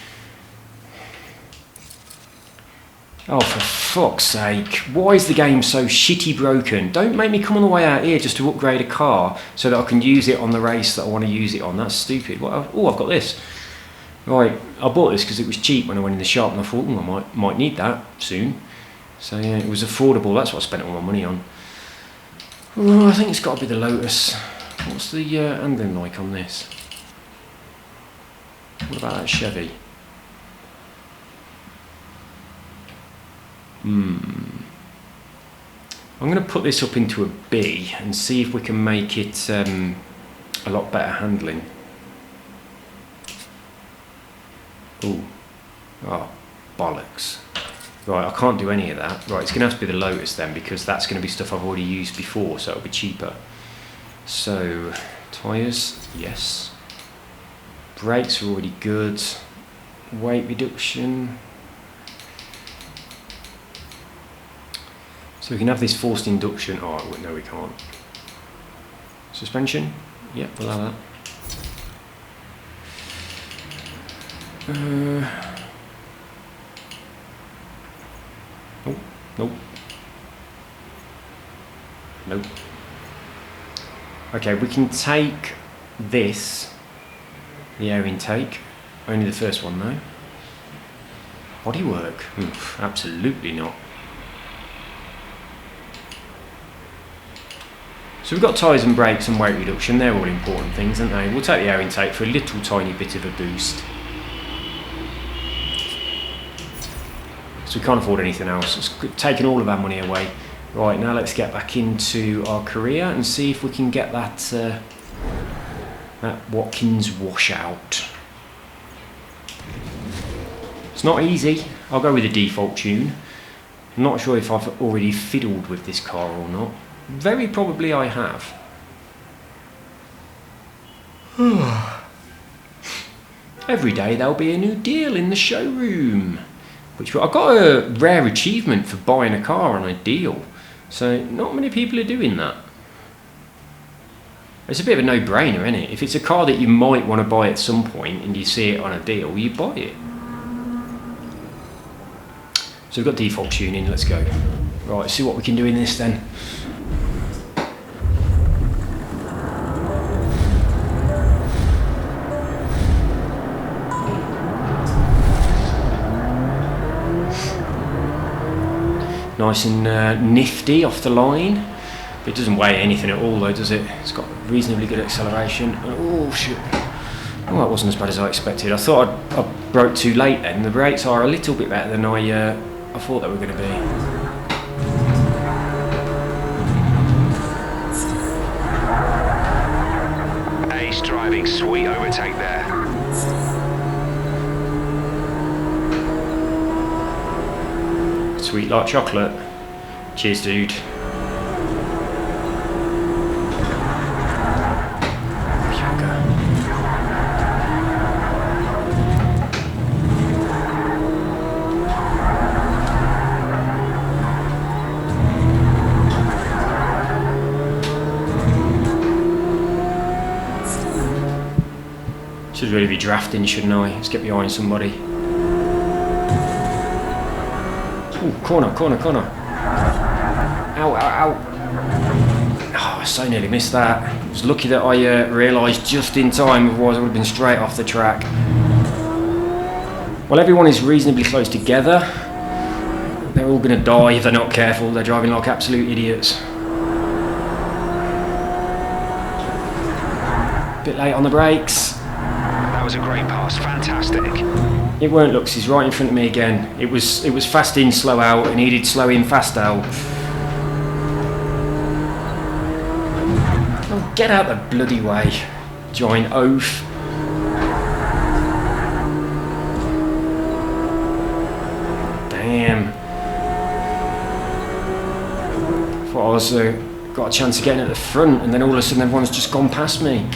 Oh, for fuck's sake. Why is the game so shitty broken? Don't make me come on the way out here just to upgrade a car so that I can use it on the race that I want to use it on. That's stupid. Oh, I've got this. Right, I bought this because it was cheap when I went in the shop and I thought, I might need that soon. So yeah, it was affordable. That's what I spent all my money on. Oh, I think it's got to be the Lotus. What's the handling like on this? What about that Chevy? I'm going to put this up into a B and see if we can make it a lot better handling. Ooh. Oh, bollocks. Right, I can't do any of that. Right, it's going to have to be the Lotus then, because that's going to be stuff I've already used before, so it'll be cheaper. So, tyres, yes. Brakes are already good. Weight reduction. So we can have this forced induction. Oh, no we can't. Suspension? Yep, we'll have that. Nope, nope. Nope. Okay, we can take this, the air intake. Only the first one though. Bodywork? Oof, absolutely not. So we've got tyres and brakes and weight reduction, they're all important things, aren't they? We'll take the air intake for a little tiny bit of a boost. So we can't afford anything else. It's taken all of our money away. Right, now let's get back into our career and see if we can get that, that Watkins washout. It's not easy. I'll go with the default tune. I'm not sure if I've already fiddled with this car or not. Very probably I have. Every day there'll be a new deal in the showroom. Which I got a rare achievement for buying a car on a deal. So not many people are doing that. It's a bit of a no-brainer, isn't it? If it's a car that you might want to buy at some point and you see it on a deal, you buy it. So we've got default tuning, let's go. Right, let's see what we can do in this then. Nice and nifty off the line. It doesn't weigh anything at all though, does it? It's got reasonably good acceleration. Oh shit. Oh, that wasn't as bad as I expected. I thought I broke too late then. The brakes are a little bit better than I thought they were going to be. Ace driving, sweet overtake there. Sweet like chocolate. Cheers, dude. Should really be drafting, shouldn't I? Let's get behind somebody. Ooh, corner, corner, corner. Ow, ow, ow. Oh, I so nearly missed that. I was lucky that I realised just in time, otherwise I would have been straight off the track. Well, everyone is reasonably close together. They're all going to die if they're not careful. They're driving like absolute idiots. Bit late on the brakes. That was a great pass, fantastic. It weren't Lux, he's right in front of me again. It was fast in, slow out, and he did slow in, fast out. Oh, get out the bloody way, giant oaf. Damn. Thought I was got a chance of getting at the front, and then all of a sudden everyone's just gone past me.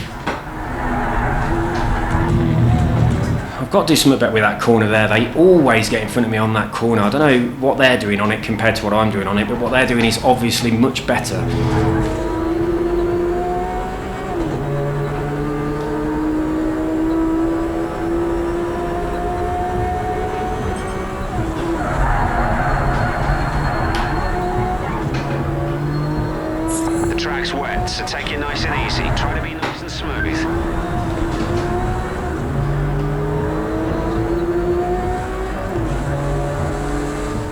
I've got to do something better with that corner there. They always get in front of me on that corner. I don't know what they're doing on it compared to what I'm doing on it, but what they're doing is obviously much better. The track's wet, so take it nice and easy. Try to be nice and smooth.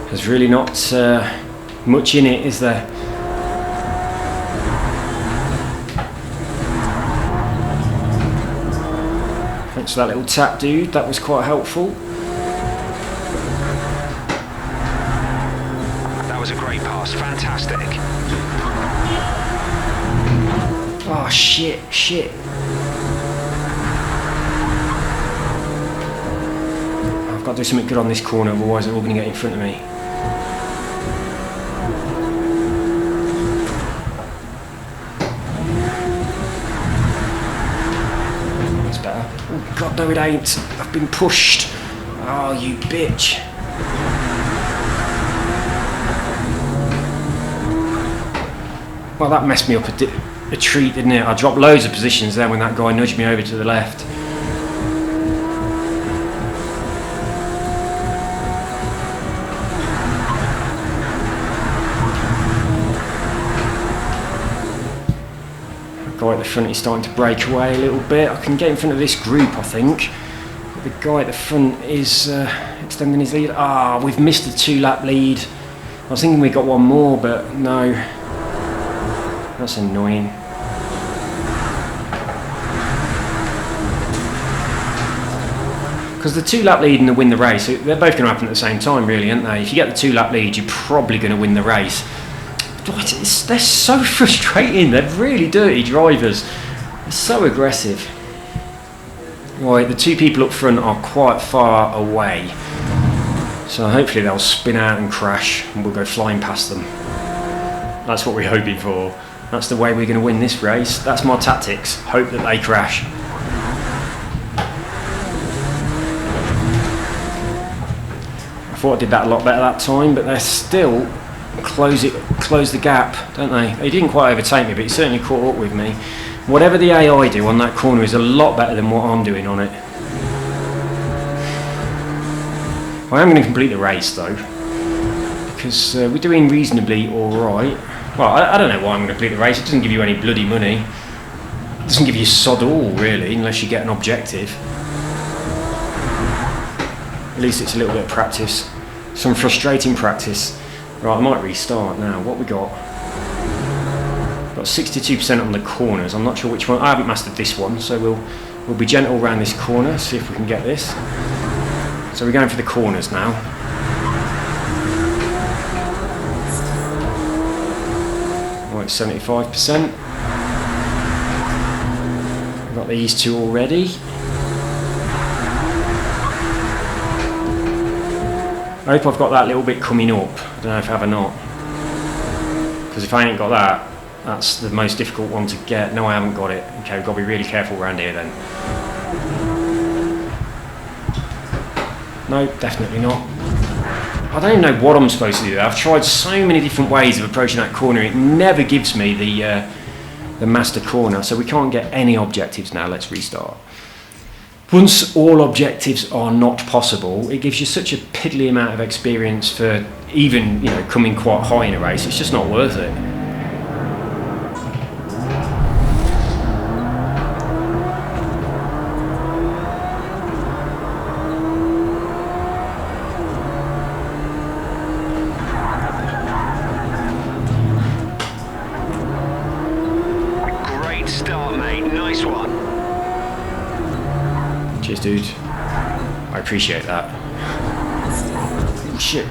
There's really not much in it, is there? Thanks for that little tap, dude. That was quite helpful. That was a great pass. Fantastic. Oh, shit. I've got to do something good on this corner, otherwise they're all going to get in front of me. That's better. Oh, God, no it ain't. I've been pushed. Oh, you bitch. Well, that messed me up a treat, didn't it? I dropped loads of positions there when that guy nudged me over to the left. The guy at the front is starting to break away a little bit. I can get in front of this group, I think. But the guy at the front is extending his lead. Ah, we've missed a 2-lap lead. I was thinking we got one more, but no. That's annoying. Because the 2-lap lead and the win the race, they're both going to happen at the same time, really, aren't they? If you get the 2-lap lead, you're probably going to win the race. They're so frustrating. They're really dirty drivers. They're so aggressive. Right, the two people up front are quite far away. So hopefully they'll spin out and crash and we'll go flying past them. That's what we're hoping for. That's the way we're going to win this race. That's my tactics. Hope that they crash. I thought I did that a lot better that time, but they're still close the gap, don't they? They didn't quite overtake me, but it certainly caught up with me. Whatever the AI do on that corner is a lot better than what I'm doing on it. I am going to complete the race though, because we're doing reasonably alright. Well, I don't know why I'm going to complete the race. It doesn't give you any bloody money. It doesn't give you sod all, really, unless you get an objective. At least it's a little bit of practice. Some frustrating practice. Right, I might restart now. What we got? Got 62% on the corners. I'm not sure which one. I haven't mastered this one, so we'll be gentle around this corner, see if we can get this. So we're going for the corners now. Right, 75%. I've got these two already. I hope I've got that little bit coming up. I don't know if I have or not. Because if I ain't got that, that's the most difficult one to get. No, I haven't got it. Okay, we've got to be really careful around here then. No, definitely not. I don't even know what I'm supposed to do. I've tried so many different ways of approaching that corner. It never gives me the master corner, so we can't get any objectives now. Let's restart. Once all objectives are not possible, it gives you such a piddly amount of experience for even, coming quite high in a race. It's just not worth it. Great start, mate. Nice one. Cheers, dude. I appreciate that. Oh, shit.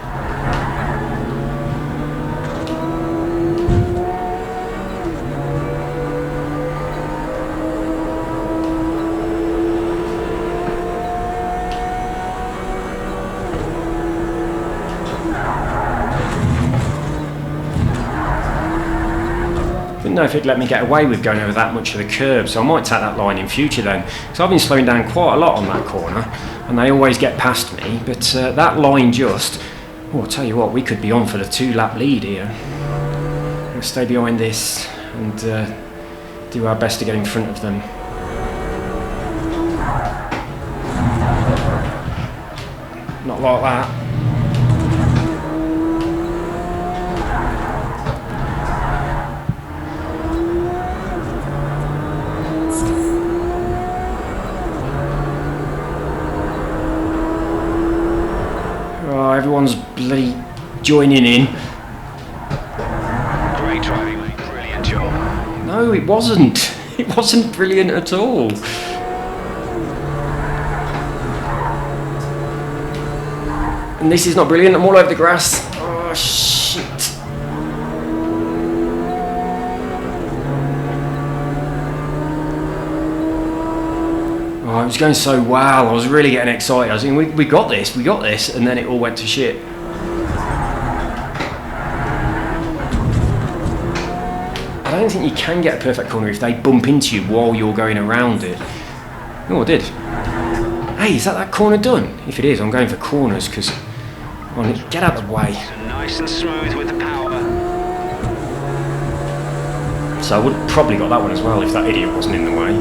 know if it'd let me get away with going over that much of the curb, so I might take that line in future then. Because I've been slowing down quite a lot on that corner, and they always get past me, but that line just... Oh, I'll tell you what, we could be on for the 2-lap lead here. We'll stay behind this and do our best to get in front of them. Not like that. Oh, everyone's bloody joining in. Great driving, mate. Brilliant job. No, it wasn't. It wasn't brilliant at all. And this is not brilliant. I'm all over the grass. Oh, shit. Oh, it was going so well. I was really getting excited. I was thinking, we got this, and then it all went to shit. I don't think you can get a perfect corner if they bump into you while you're going around it. Oh, I did. Hey, is that corner done? If it is, I'm going for corners because... Get out of the way. Nice and smooth with the power. So I would have probably got that one as well if that idiot wasn't in the way.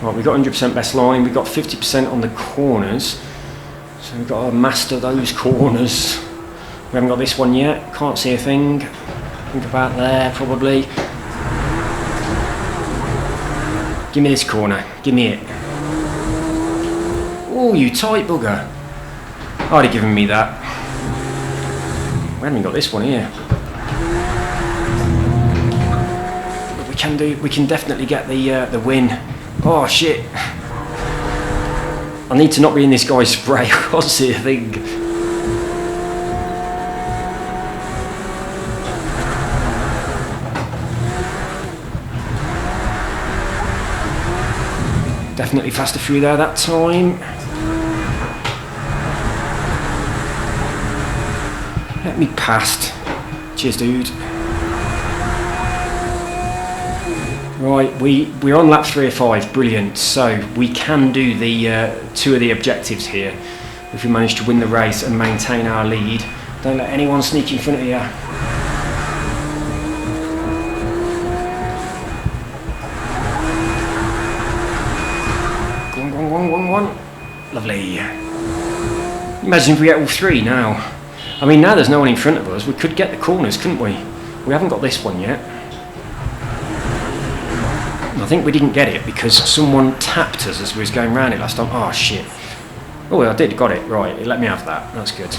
Right, we got 100% best line, we got 50% on the corners. So we've got to master those corners. We haven't got this one yet, can't see a thing. Think about there, probably. Give me this corner, give me it. Oh, you tight bugger. I'd have given me that. We haven't got this one here. But we can definitely get the win. Oh shit. I need to not be in this guy's spray, I can't see a thing. Definitely faster through there that time. Let me past. Cheers, dude. Right, we're on lap 3 of 5, brilliant. So we can do the 2 of the objectives here if we manage to win the race and maintain our lead. Don't let anyone sneak in front of you. One. Lovely. Imagine if we get all 3 now. I mean, now there's no one in front of us. We could get the corners, couldn't we? We haven't got this one yet. I think we didn't get it because someone tapped us as we was going round it last time. Oh shit. Oh, I did, got it. Right, it let me have that. That's good.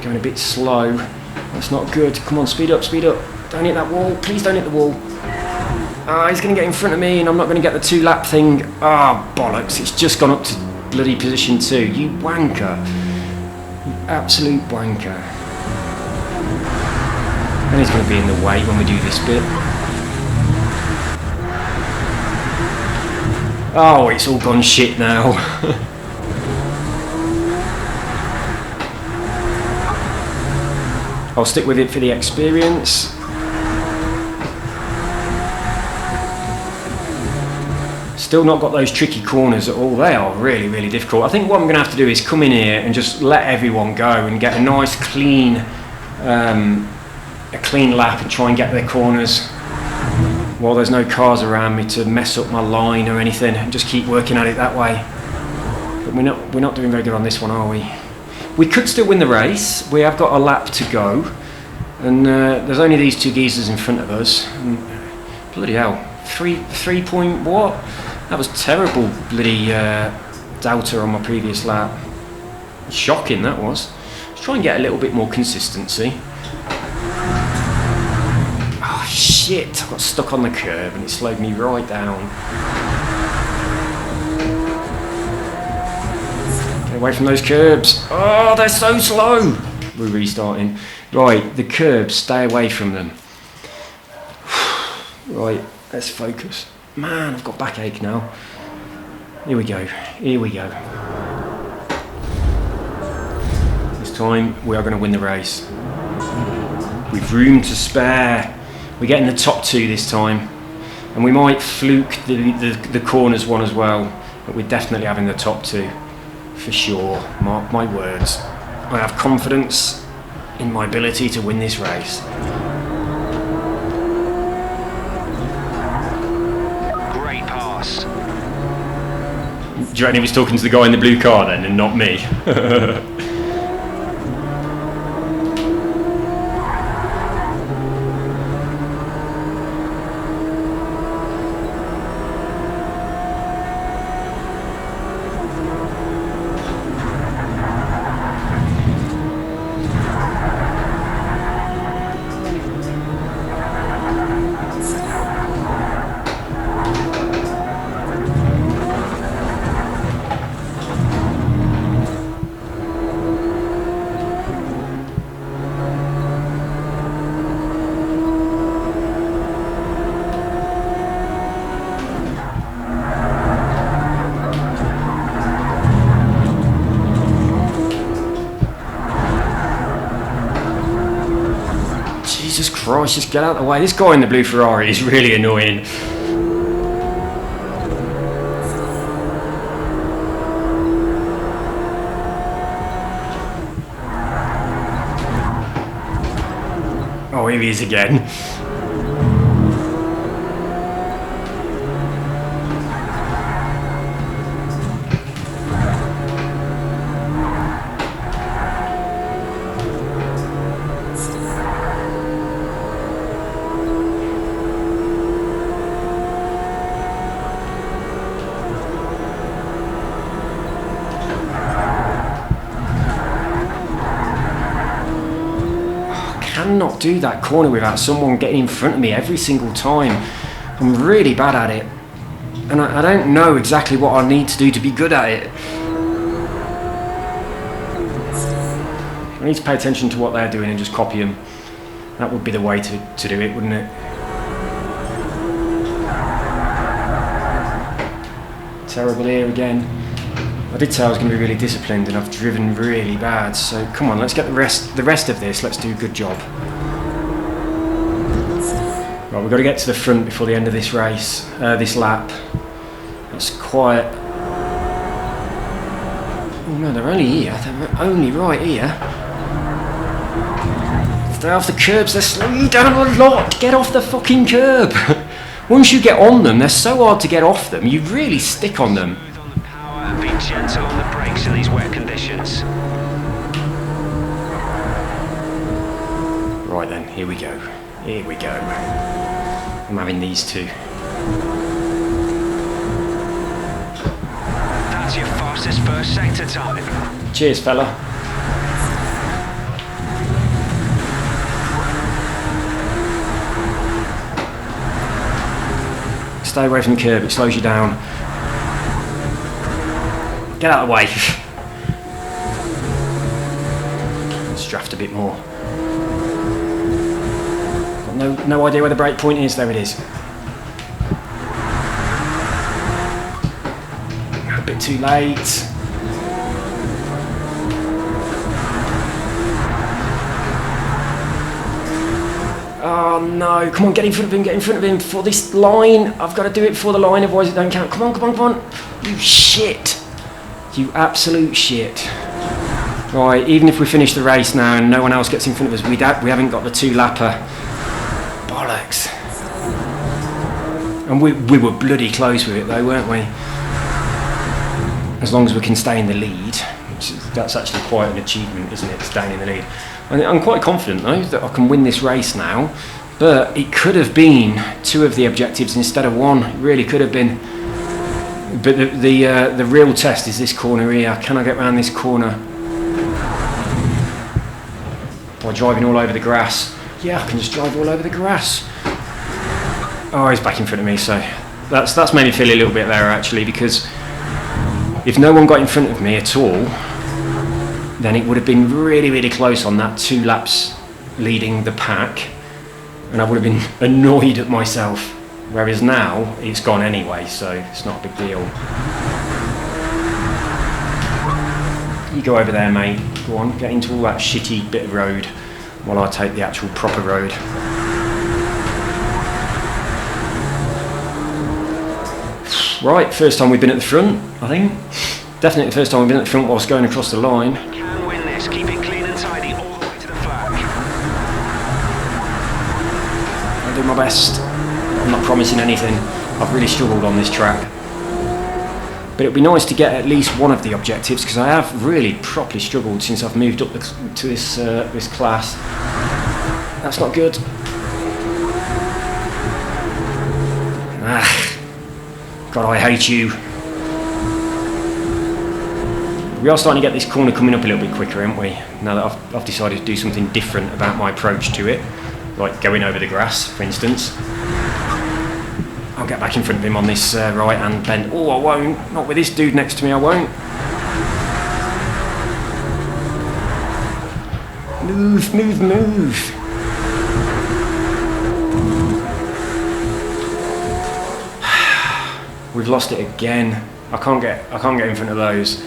Going a bit slow. That's not good. Come on, speed up, speed up. Don't hit that wall. Please don't hit the wall. Ah, he's going to get in front of me and I'm not going to get the 2-lap thing. Ah, bollocks. It's just gone up to bloody position 2. You wanker. You absolute wanker. And he's going to be in the way when we do this bit. Oh, it's all gone shit now. I'll stick with it for the experience. Still not got those tricky corners at all. They are really, really difficult. I think what I'm going to have to do is come in here and just let everyone go and get a nice clean lap and try and get their corners while there's no cars around me to mess up my line or anything, and just keep working at it that way. But we're not doing very good on this one, are we? We could still win the race. We have got a lap to go, and there's only these 2 geezers in front of us. And bloody hell, 3 point what? That was terrible bloody doubter on my previous lap. Shocking that was. Let's try and get a little bit more consistency. Oh shit, I got stuck on the curb and it slowed me right down. Get away from those curbs. Oh, they're so slow. We're restarting. Right, the curbs, stay away from them. Right, let's focus. Man, I've got backache now. Here we go. Here we go. This time we are going to win the race. We've room to spare. We're getting the top 2 this time. And we might fluke the corners one as well. But we're definitely having the top 2. For sure. Mark my words. I have confidence in my ability to win this race. Great pass. Do you reckon he was talking to the guy in the blue car then and not me? Jesus Christ, just get out of the way. This guy in the blue Ferrari is really annoying. Oh, here he is again. Cannot do that corner without someone getting in front of me every single time. I'm really bad at it, and I don't know exactly what I need to do to be good at it. I need to pay attention to what they're doing and just copy them. That would be the way to do it, wouldn't it? Terrible here again. I did say I was going to be really disciplined, and I've driven really bad. So come on, let's get the rest of this. Let's do a good job. Right, we've got to get to the front before the end of this race, this lap. That's quiet. Oh no, they're only here. They're only right here. Stay off the curbs. They're slowing you down a lot. Get off the fucking curb. Once you get on them, they're so hard to get off them. You really stick on them. Be gentle on the brakes in these wet conditions. Right then, here we go. Here we go. I'm having these two. That's your fastest first sector time. Cheers, fella. Stay away from the curb, it slows you down. Get out of the way. Let's draft a bit more. Got no idea where the brake point is. There it is. A bit too late. Oh no, come on, get in front of him for this line. I've got to do it for the line, otherwise it don't count. Come on. You shit. You absolute shit. Right, even if we finish the race now and no one else gets in front of us, we haven't got the 2-lapper. Bollocks. And we were bloody close with it though, weren't we? As long as we can stay in the lead, that's actually quite an achievement, isn't it, staying in the lead. I'm quite confident though that I can win this race now, but it could have been 2 of the objectives instead of 1. It really could have been. But the real test is this corner here. Can I get around this corner by driving all over the grass? Yeah, I can just drive all over the grass. Oh, he's back in front of me, so that's made me feel a little bit better actually, because if no one got in front of me at all, then it would have been really close on that 2 laps leading the pack, and I would have been annoyed at myself. Whereas now, it's gone anyway, so it's not a big deal. You go over there, mate. Go on, get into all that shitty bit of road while I take the actual proper road. Right, first time we've been at the front, I think. Definitely the first time we've been at the front whilst going across the line. Can win this. Keep it clean and tidy all the way to the flag. I'll do my best. I'm not promising anything. I've really struggled on this track. But it'd be nice to get at least one of the objectives, because I have really properly struggled since I've moved up to this class. That's not good. God, I hate you. We are starting to get this corner coming up a little bit quicker, aren't we? Now that I've decided to do something different about my approach to it, like going over the grass, for instance. I'll get back in front of him on this right-hand bend. Oh, I won't. Not with this dude next to me, I won't. Move, move, move. We've lost it again. I can't get in front of those.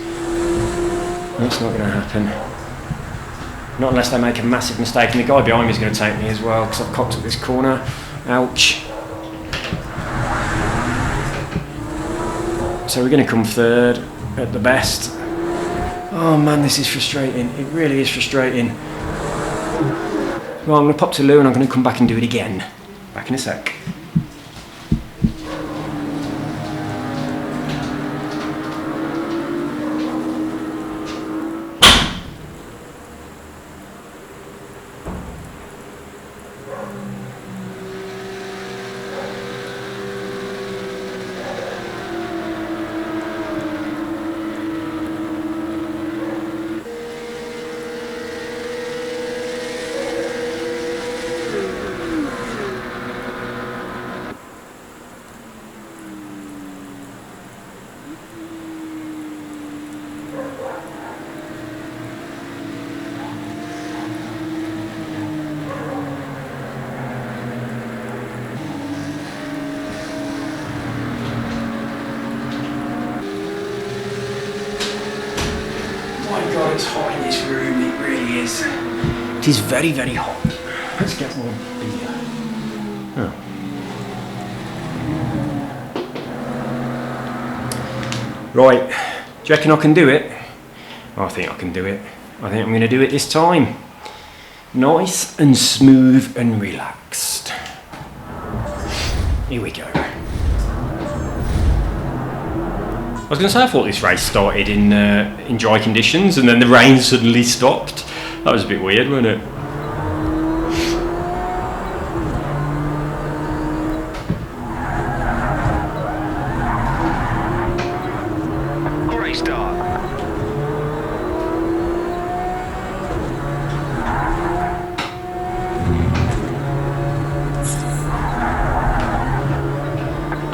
That's not going to happen. Not unless they make a massive mistake, and the guy behind me is going to take me as well, because I've cocked up this corner. Ouch. So we're going to come third at the best. Oh man, this is frustrating. It really is frustrating. Well, I'm going to pop to Lou and I'm going to come back and do it again. Back in a sec. It's hot in this room, it really is. It is very, very hot. Let's get more beer. Oh. Right, do you reckon I can do it? I think I can do it. I think I'm going to do it this time. Nice and smooth and relaxed. Here we go. I was going to say, I thought this race started in dry conditions and then the rain suddenly stopped. That was a bit weird, wasn't it? Great start.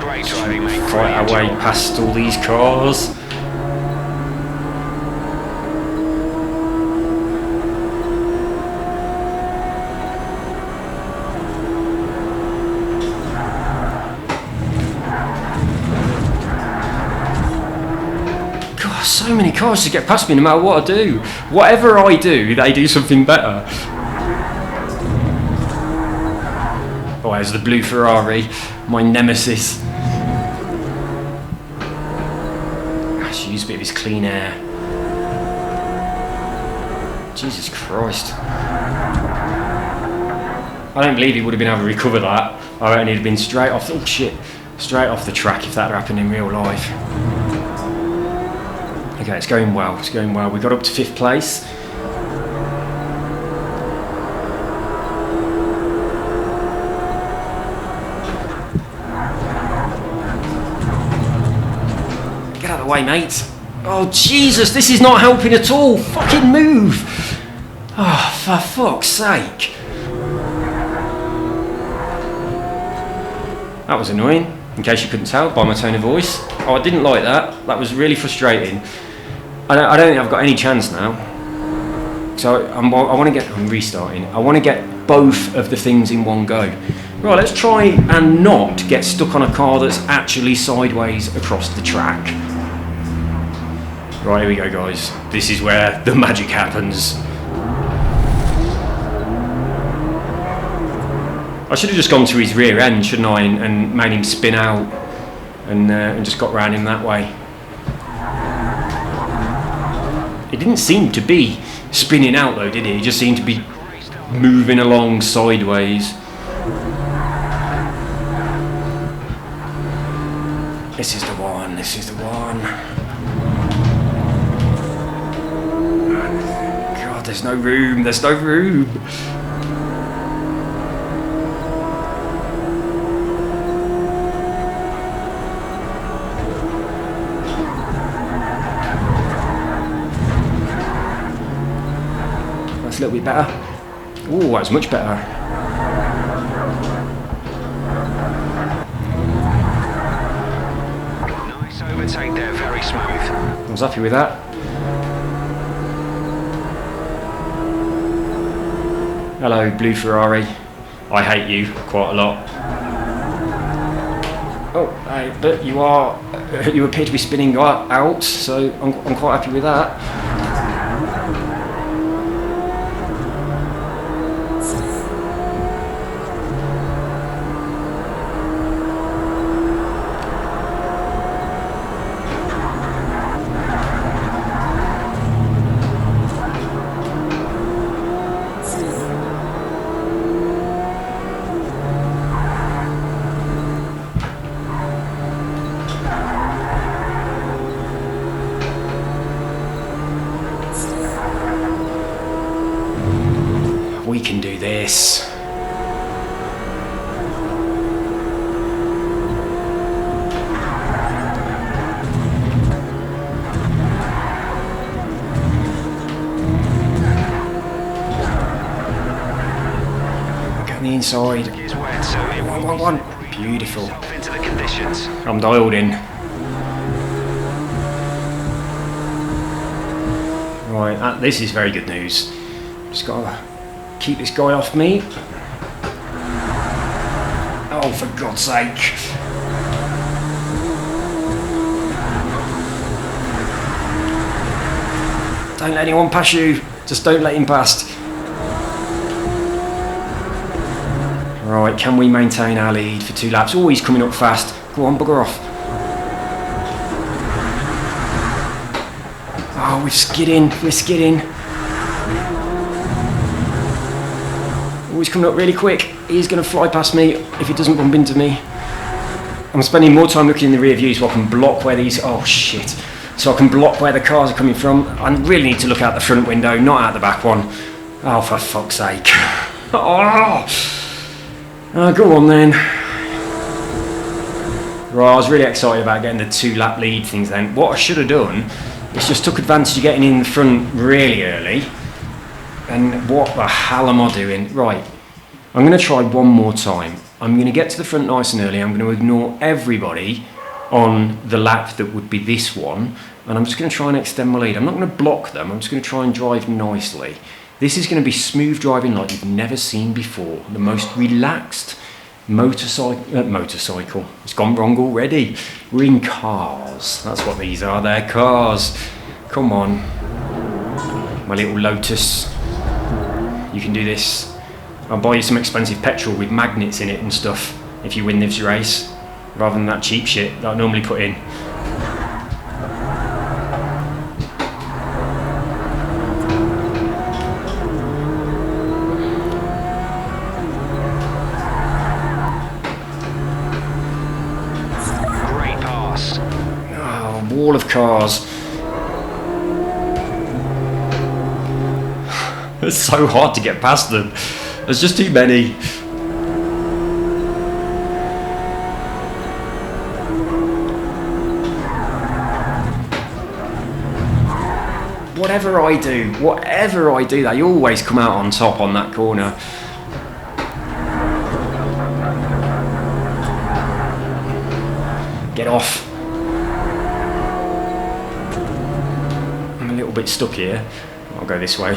Great driving, mate. Right away past all these cars. God, so many cars to get past me no matter what I do. Whatever I do, they do something better. Oh, there's the blue Ferrari, my nemesis. Use a bit of his clean air. Jesus Christ. I don't believe he would have been able to recover that. I reckon he'd have been straight off the track if that had happened in real life. Okay, it's going well, We got up to 5th place. Get out of the way, mate. Oh, Jesus, this is not helping at all. Fucking move. Oh, for fuck's sake. That was annoying, in case you couldn't tell by my tone of voice. Oh, I didn't like that. That was really frustrating. I don't think I've got any chance now. So I'm restarting. I want to get both of the things in one go. Right, let's try and not get stuck on a car that's actually sideways across the track. Right, here we go, guys. This is where the magic happens. I should have just gone to his rear end, shouldn't I, and made him spin out and just got round him that way. It didn't seem to be spinning out though, did it? It just seemed to be moving along sideways. This is the one, this is the one. God, there's no room, there's no room. That's a little bit better. Oh, that's much better. Overtake there, very smooth. I was happy with that. Hello, blue Ferrari. I hate you quite a lot. Oh, hey, but you appear to be spinning out, so I'm quite happy with that. We can do this. Get on the inside. It's wet, so it will One. Beautiful. into the conditions. I'm dialed in. Right, this is very good news. Just gotta keep this guy off me. Oh, for God's sake. Don't let anyone pass you. Just don't let him past. Right, can we maintain our lead for 2 laps? Oh, he's coming up fast. Go on, bugger off. Oh, we're skidding. Oh, he's coming up really quick. He's going to fly past me if he doesn't bump into me. I'm spending more time looking in the rear view so I can block where these... Oh, shit. So I can block where the cars are coming from. I really need to look out the front window, not out the back one. Oh, for fuck's sake. Oh. Go on then. Right, I was really excited about getting the 2-lap lead things then. What I should have done is just took advantage of getting in the front really early. And what the hell am I doing? Right, I'm going to try one more time. I'm going to get to the front nice and early. I'm going to ignore everybody on the lap that would be this one. And I'm just going to try and extend my lead. I'm not going to block them. I'm just going to try and drive nicely. This is going to be smooth driving like you've never seen before. The most relaxed motorcycle. It's gone wrong already. We're in cars. That's what these are. They're cars. Come on. My little Lotus. You can do this. I'll buy you some expensive petrol with magnets in it and stuff if you win this race, rather than that cheap shit that I normally put in. Great pass. Oh, wall of cars. It's so hard to get past them. There's just too many. Whatever I do, they always come out on top on that corner. Get off. I'm a little bit stuck here. I'll go this way.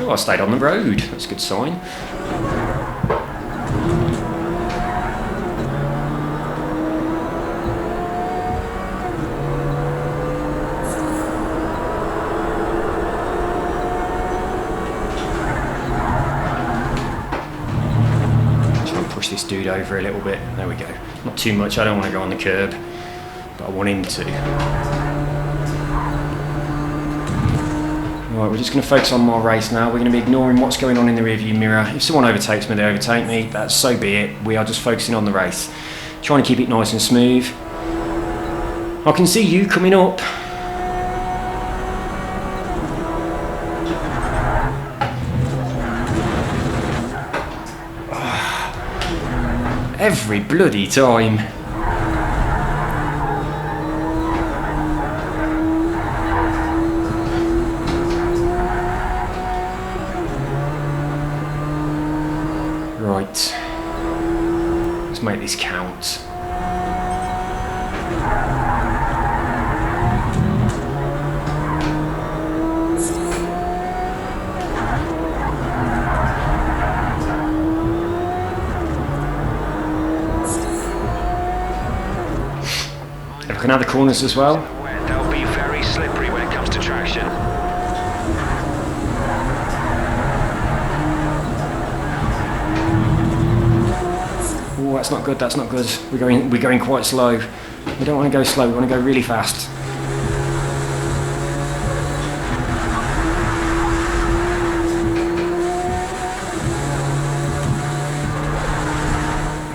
Oh, I stayed on the road. That's a good sign. Push this dude over a little bit. There we go. Not too much. I don't want to go on the curb, but I want him to. Right, we're just going to focus on my race now. We're going to be ignoring what's going on in the rearview mirror. If someone overtakes me, they overtake me. That's so be it. We are just focusing on the race, trying to keep it nice and smooth. I can see you coming up. Every bloody time. Right. Let's make this count. Looking at the corners as well. They'll be very slippery when it comes to traction. Oh, that's not good. That's not good. We're going quite slow. We don't want to go slow. We want to go really fast.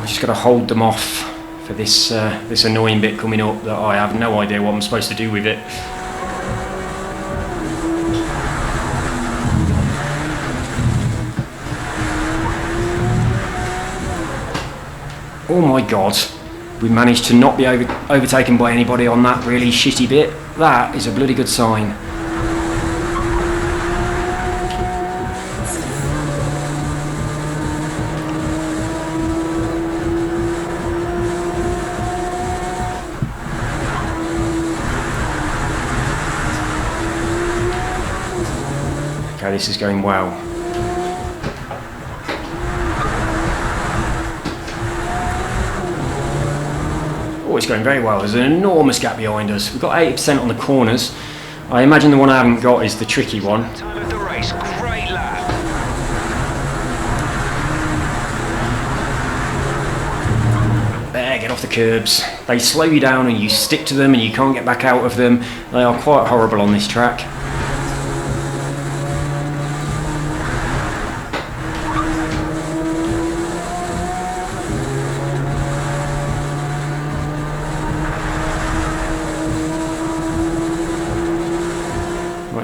We just got to hold them off for this this annoying bit coming up that I have no idea what I'm supposed to do with it. Oh my god, we managed to not be overtaken by anybody on that really shitty bit. That is a bloody good sign. Okay, this is going well. Oh, it's going very well. There's an enormous gap behind us. We've got 80% on the corners. I imagine the one I haven't got is the tricky one. Time of the race, great lap. There, get off the curbs. They slow you down and you stick to them and you can't get back out of them. They are quite horrible on this track.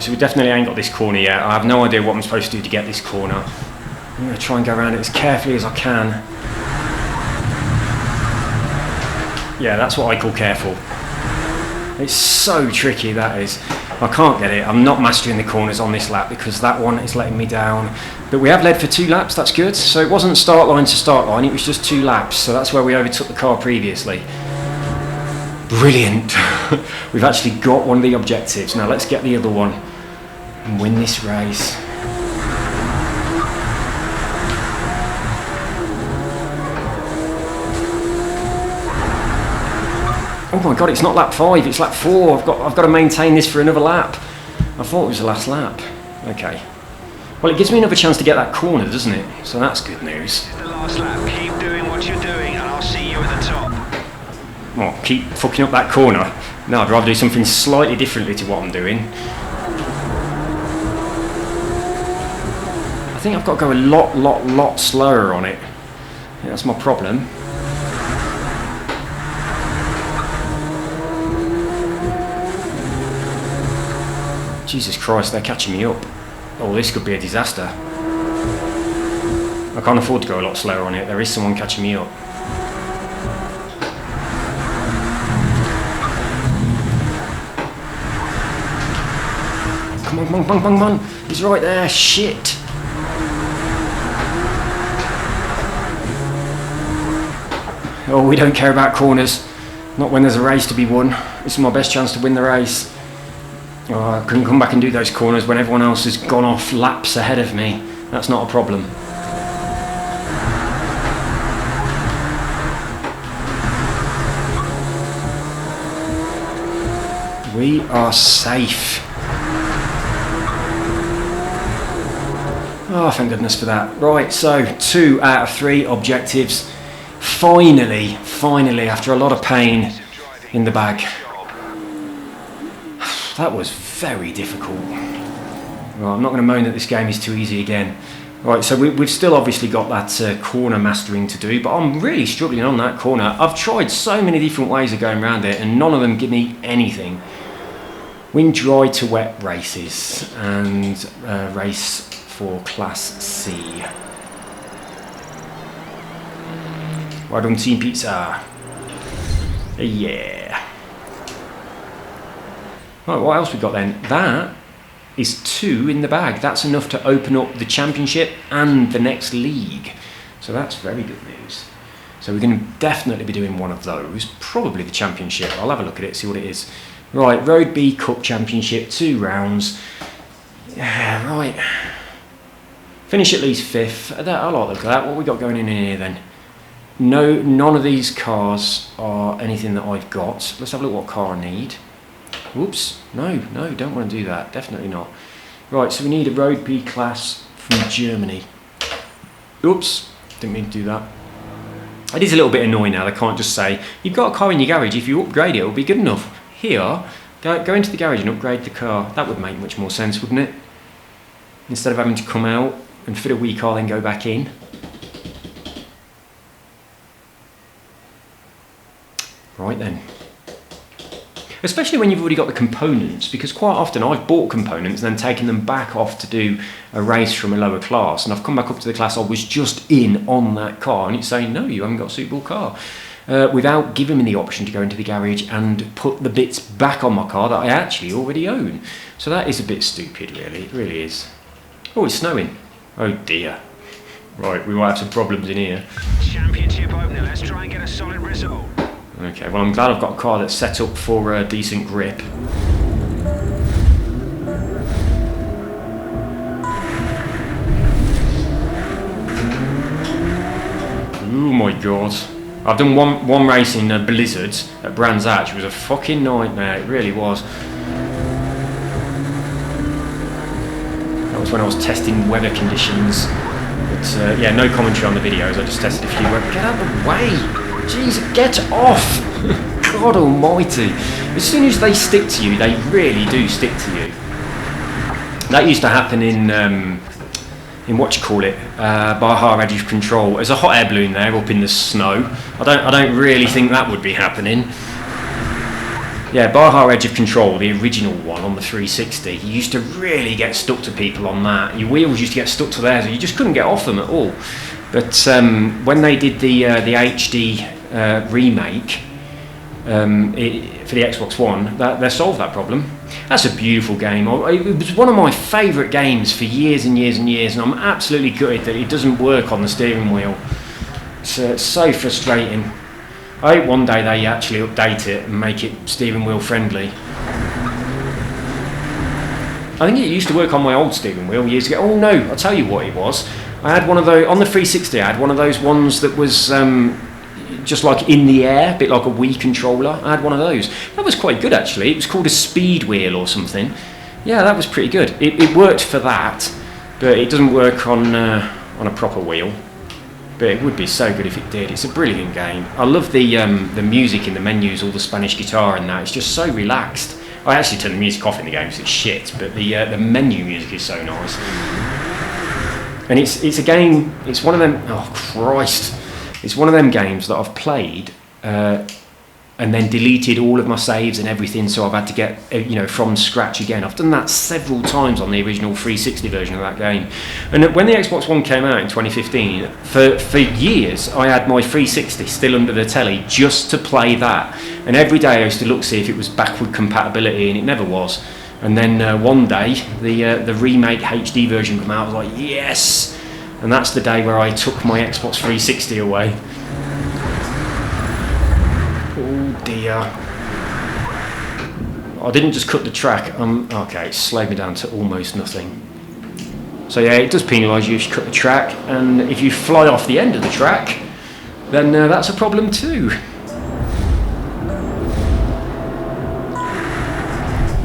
So we definitely ain't got this corner yet. I have no idea what I'm supposed to do to get this corner. I'm going to try and go around it as carefully as I can. Yeah, that's what I call careful. It's so tricky, that is. I can't get it. I'm not mastering the corners on this lap because that one is letting me down. But we have led for 2 laps, that's good. So it wasn't start line to start line, it was just 2 laps. So that's where we overtook the car previously. Brilliant. We've actually got one of the objectives. Now let's get the other one and win this race. Oh my god, it's not lap 5, it's lap 4. I've got to maintain this for another lap. I thought it was the last lap. Okay. Well, it gives me another chance to get that corner, doesn't it? So that's good news. The last lap. Keep doing what you're doing and I'll see you at the top. Well, keep fucking up that corner. No, I'd rather do something slightly differently to what I'm doing. I think I've got to go a lot slower on it. Yeah, that's my problem. Jesus Christ, they're catching me up. Oh, this could be a disaster. I can't afford to go a lot slower on it. There is someone catching me up. Come on, come on. He's right there. Shit. Oh, we don't care about corners. Not when there's a race to be won. This is my best chance to win the race. Oh, I can come back and do those corners when everyone else has gone off laps ahead of me. That's not a problem. We are safe. Oh, thank goodness for that. Right, so 2 out of 3 objectives. Finally, after a lot of pain in the bag. That was very difficult. Well, I'm not going to moan that this game is too easy again. Right, so we've still obviously got that corner mastering to do, but I'm really struggling on that corner. I've tried so many different ways of going around it, and none of them give me anything. Win dry to wet races, and race for Class C. Well done, Team Pizza. Yeah. Right, what else we got then? That is 2 in the bag. That's enough to open up the championship and the next league. So that's very good news. So we're going to definitely be doing one of those. Probably the championship. I'll have a look at it, see what it is. Right, Road B Cup Championship, 2 rounds. Yeah, right. Finish at least 5th. I like the look of that. What we got going in here then? No, none of these cars are anything that I've got. Let's have a look what car I need. Whoops, no, don't want to do that, definitely not. Right, so we need a Road B class from Germany. Oops, didn't mean to do that. It is a little bit annoying now, they can't just say, you've got a car in your garage, if you upgrade it, it'll be good enough. Here, go into the garage and upgrade the car. That would make much more sense, wouldn't it? Instead of having to come out and fit a wee car, then go back in. Right then. Especially when you've already got the components, because quite often I've bought components and then taken them back off to do a race from a lower class, and I've come back up to the class I was just in on that car, and it's saying, no, you haven't got a suitable car. Without giving me the option to go into the garage and put the bits back on my car that I actually already own. So that is a bit stupid, really. It really is. Oh, it's snowing. Oh dear. Right, we might have some problems in here. Championship opener, let's try and get a solid result. Okay, well I'm glad I've got a car that's set up for a decent grip. Oh my god. I've done one race in Blizzard at Brands Hatch. It was a fucking nightmare, it really was. That was when I was testing weather conditions. But yeah, no commentary on the videos, I just tested a few. Get out of the way! Jeez, get off! God almighty. As soon as they stick to you, they really do stick to you. That used to happen in what you call it, Baja Edge of Control. There's a hot air balloon there up in the snow. I don't really think that would be happening. Yeah, Baja Edge of Control, the original one on the 360, you used to really get stuck to people on that. Your wheels used to get stuck to theirs, and you just couldn't get off them at all. But when they did the HD remake for the Xbox One, they solved that problem. That's a beautiful game. It was one of my favourite games for years and years and years, and I'm absolutely gutted that it doesn't work on the steering wheel. It's so frustrating. I hope one day they actually update it and make it steering wheel friendly. I think it used to work on my old steering wheel years ago. Oh no, I'll tell you what it was. I had one of those, on the 360 I had one of those ones that was just like in the air, a bit like a Wii controller. I had one of those. That was quite good actually. It was called a speed wheel or something. Yeah, that was pretty good. It worked for that, but it doesn't work on a proper wheel. But it would be so good if it did. It's a brilliant game. I love the music in the menus, all the Spanish guitar and that. It's just so relaxed. I actually turn the music off in the game because it's shit, but the menu music is so nice. And it's a game, it's one of them, oh Christ, it's one of them games that I've played and then deleted all of my saves and everything, so I've had to get from scratch again. I've done that several times on the original 360 version of that game. And when the Xbox One came out in 2015, for years I had my 360 still under the telly just to play that. And every day I used to look to see if it was backward compatibility, and it never was. And then one day the remake HD version came out. I was like, yes! And that's the day where I took my Xbox 360 away. Oh dear. I didn't just cut the track. Okay, it slowed me down to almost nothing. So yeah, it does penalise you if you cut the track, and if you fly off the end of the track, then that's a problem too.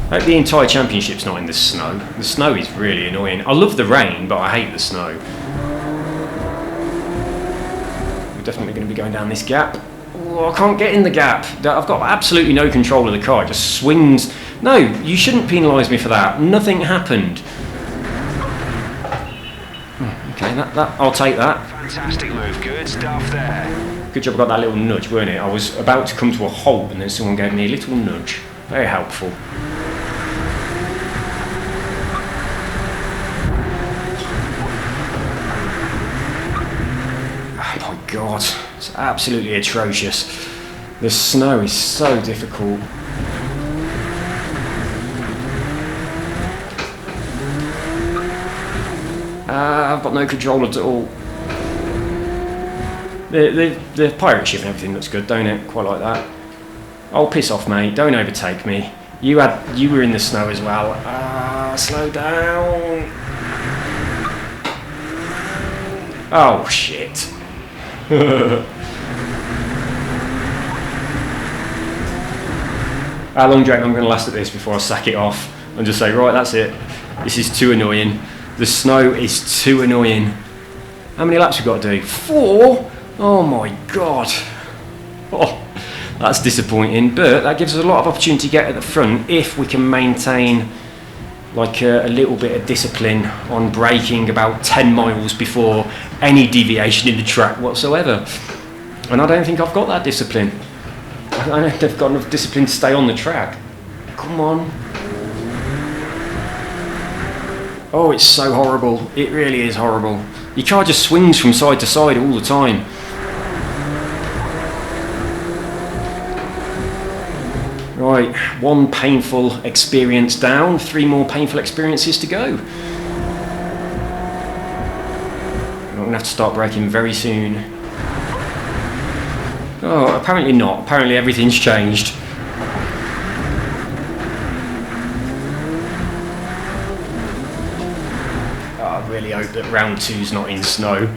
I hope the entire championship's not in the snow. The snow is really annoying. I love the rain, but I hate the snow. We're definitely going to be going down this gap. Oh, I can't get in the gap. I've got absolutely no control of the car. It just swings. No, you shouldn't penalise me for that. Nothing happened. Okay, I'll take that. Fantastic move, good stuff there. Good job I got that little nudge, weren't it? I was about to come to a halt and then someone gave me a little nudge. Very helpful. Oh my god, it's absolutely atrocious. The snow is so difficult. I've got no control at all. The pirate ship and everything looks good, don't it? Quite like that. Oh, piss off, mate. Don't overtake me. You were in the snow as well. Slow down. Oh, shit. How long do you reckon I'm going to last at this before I sack it off and just say, right, that's it. This is too annoying. The snow is too annoying. How many laps we got to do? 4? Oh my god. Oh, that's disappointing, but that gives us a lot of opportunity to get at the front if we can maintain like a little bit of discipline on braking about 10 miles before any deviation in the track whatsoever. And I don't think I've got that discipline. I don't think I've got enough discipline to stay on the track. Come on. Oh, it's so horrible. It really is horrible. Your car just swings from side to side all the time. Right, 1 painful experience down, 3 more painful experiences to go. I'm going to have to start braking very soon. Oh, apparently not. Apparently everything's changed. I really hope that round 2's not in snow.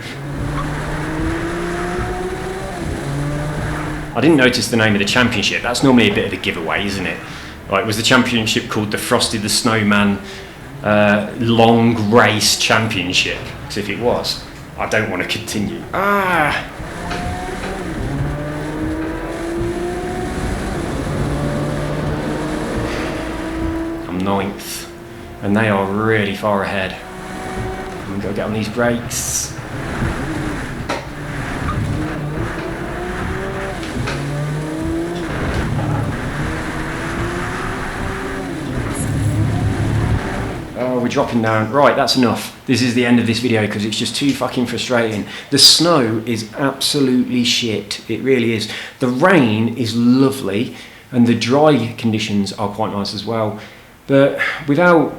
I didn't notice the name of the championship. That's normally a bit of a giveaway, isn't it? Like, was the championship called the Frosty the Snowman Long Race Championship? Because if it was, I don't want to continue. I'm 9th, and they are really far ahead. I'm going to get on these brakes. Oh, we're dropping down. Right, that's enough. This is the end of this video because it's just too fucking frustrating. The snow is absolutely shit. It really is. The rain is lovely and the dry conditions are quite nice as well. But without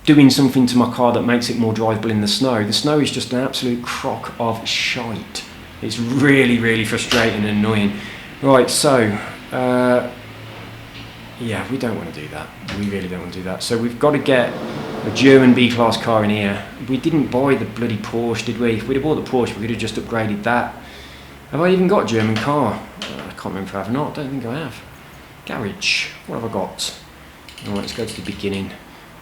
doing something to my car that makes it more drivable in the snow is just an absolute crock of shite. It's really, really frustrating and annoying. Right, so, yeah, we don't want to do that. We really don't want to do that. So we've got to get a German B-Class car in here. We didn't buy the bloody Porsche, did we? If we'd have bought the Porsche, we could have just upgraded that. Have I even got a German car? I can't remember if I have or not. I don't think I have. Garage. What have I got? Alright, let's go to the beginning.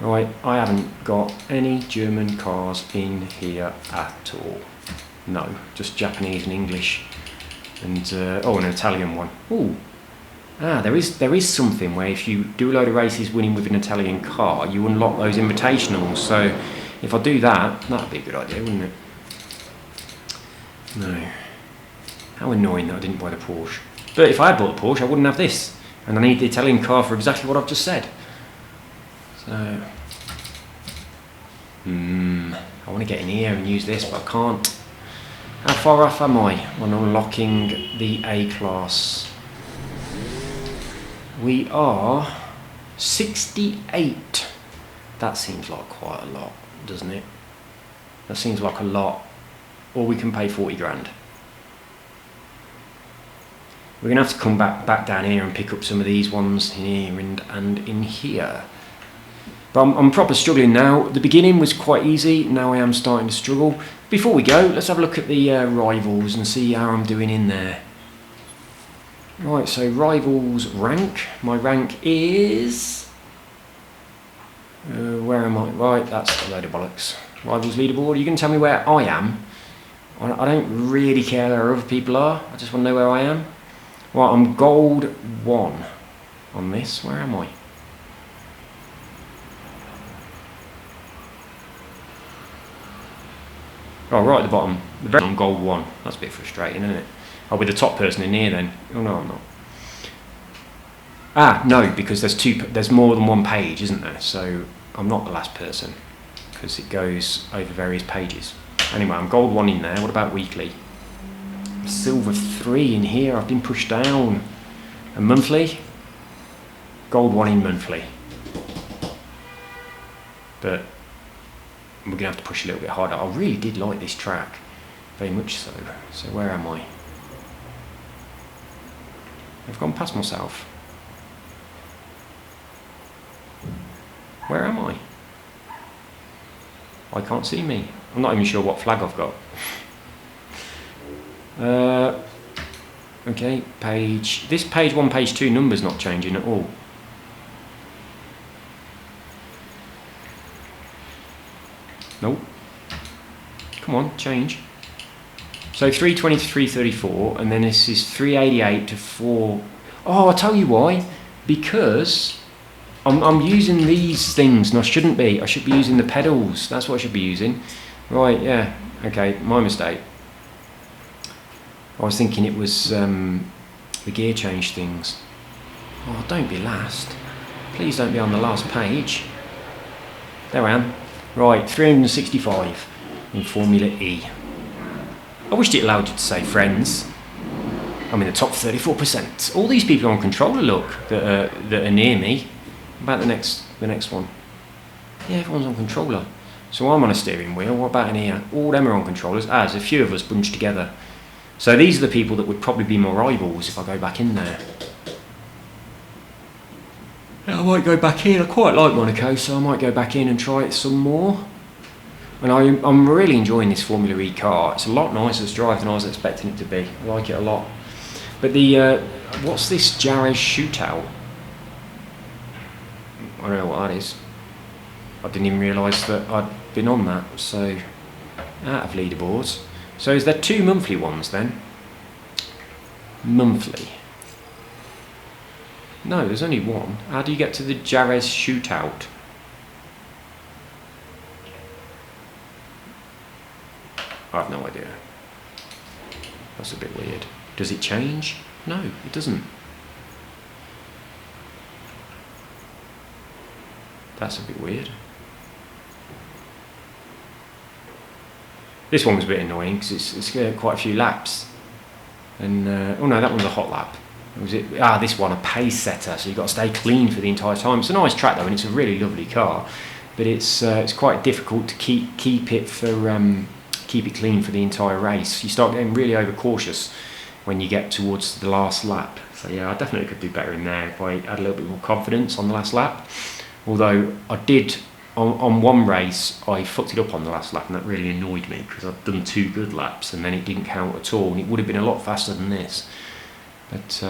Right, I haven't got any German cars in here at all. No, just Japanese and English. And, oh, an Italian one. Ooh. There is something where if you do a load of races winning with an Italian car, you unlock those invitationals. So if I do that, that'd be a good idea, wouldn't it? No. How annoying that I didn't buy the Porsche. But if I had bought a Porsche, I wouldn't have this. And I need the Italian car for exactly what I've just said. So, I want to get in here and use this, but I can't. How far off am I on unlocking the A-Class? We are 68. That seems like quite a lot, doesn't it? That seems like a lot. Or we can pay 40 grand. We're going to have to come back down here and pick up some of these ones in here and in here. But I'm proper struggling now. The beginning was quite easy, now I am starting to struggle. Before we go, let's have a look at the rivals and see how I'm doing in there. Right, so rivals rank. My rank is... where am I? Right, that's a load of bollocks. Rivals leaderboard, you can tell me where I am. I don't really care where other people are, I just want to know where I am. Right, I'm gold 1 on this. Where am I? Oh, right at the bottom. I'm gold 1. That's a bit frustrating, isn't it? I'll be the top person in here then. Oh no, I'm not. Ah, no, because there's more than one page, isn't there? So I'm not the last person because it goes over various pages. Anyway, I'm gold 1 in there. What about weekly? Silver 3 in here. I've been pushed down. And monthly? Gold 1 in monthly. But we're going to have to push a little bit harder. I really did like this track. Very much so. So where am I? I've gone past myself. Where am I? I can't see me. I'm not even sure what flag I've got. Okay, page. This page 1, page 2 number's not changing at all. Nope. Come on, change. So 320 to 334, and then this is 388 to 4. Oh, I'll tell you why. Because I'm using these things, and I shouldn't be. I should be using the pedals. That's what I should be using. Right, yeah. Okay, my mistake. I was thinking it was the gear change things. Oh, don't be last. Please don't be on the last page. There I am. Right, 365 in Formula E. I wished it allowed you to say friends. I'm in the top 34%. All these people are on controller, look, that are near me. About the next one. Yeah, everyone's on controller. So I'm on a steering wheel. What about in here? All them are on controllers. Ah, there's a few of us bunched together. So these are the people that would probably be my rivals if I go back in there. Yeah, I might go back in. I quite like Monaco, so I might go back in and try it some more. And I'm really enjoying this Formula E car. It's a lot nicer to drive than I was expecting it to be. I like it a lot. But the what's this Jarez shootout? I don't know what that is. I didn't even realise that I'd been on that. So out of leaderboards. So is there 2 monthly ones then? Monthly. No, there's only 1. How do you get to the Jarez shootout? I have no idea. That's a bit weird. Does it change? No, it doesn't. That's a bit weird. This one was a bit annoying because it's quite a few laps. And oh no, that one's a hot lap. Was it? Ah, this one, a pace setter. So you've got to stay clean for the entire time. It's a nice track though, and it's a really lovely car. But it's quite difficult to keep it clean for the entire race. You start getting really overcautious when you get towards the last lap. So yeah, I definitely could do better in there if I had a little bit more confidence on the last lap. Although I did, on one race, I fucked it up on the last lap, and that really annoyed me because I'd done 2 good laps and then it didn't count at all, and it would have been a lot faster than this. But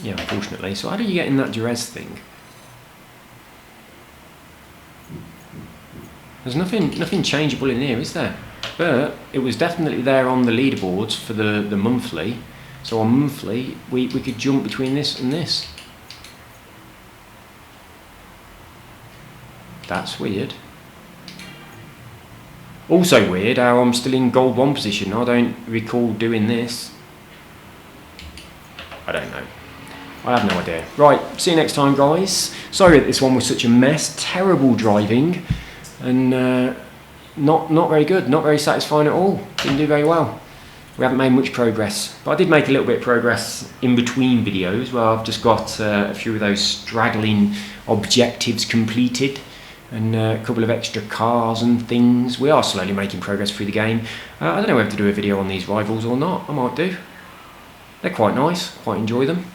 yeah, unfortunately. So how do you get in that Jerez thing? There's nothing changeable in here, is there? But it was definitely there on the leaderboards for the monthly. So on monthly, we could jump between this and this. That's weird. Also weird how I'm still in gold 1 position. I don't recall doing this. I don't know. I have no idea. Right, see you next time, guys. Sorry that this one was such a mess. Terrible driving. And not very good. Not very satisfying at all. Didn't do very well. We haven't made much progress. But I did make a little bit of progress in between videos where I've just got a few of those straggling objectives completed. And a couple of extra cars and things. We are slowly making progress through the game. I don't know whether to do a video on these rivals or not. I might do. they're quite nice, quite enjoy them.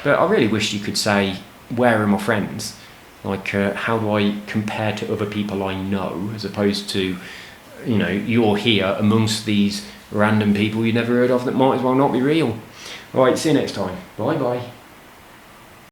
But I really wish you could say, where are my friends? Like, how do I compare to other people I know, as opposed to, you know, you're here amongst these random people you never heard of that might as well not be real. Right, see you next time. Bye bye.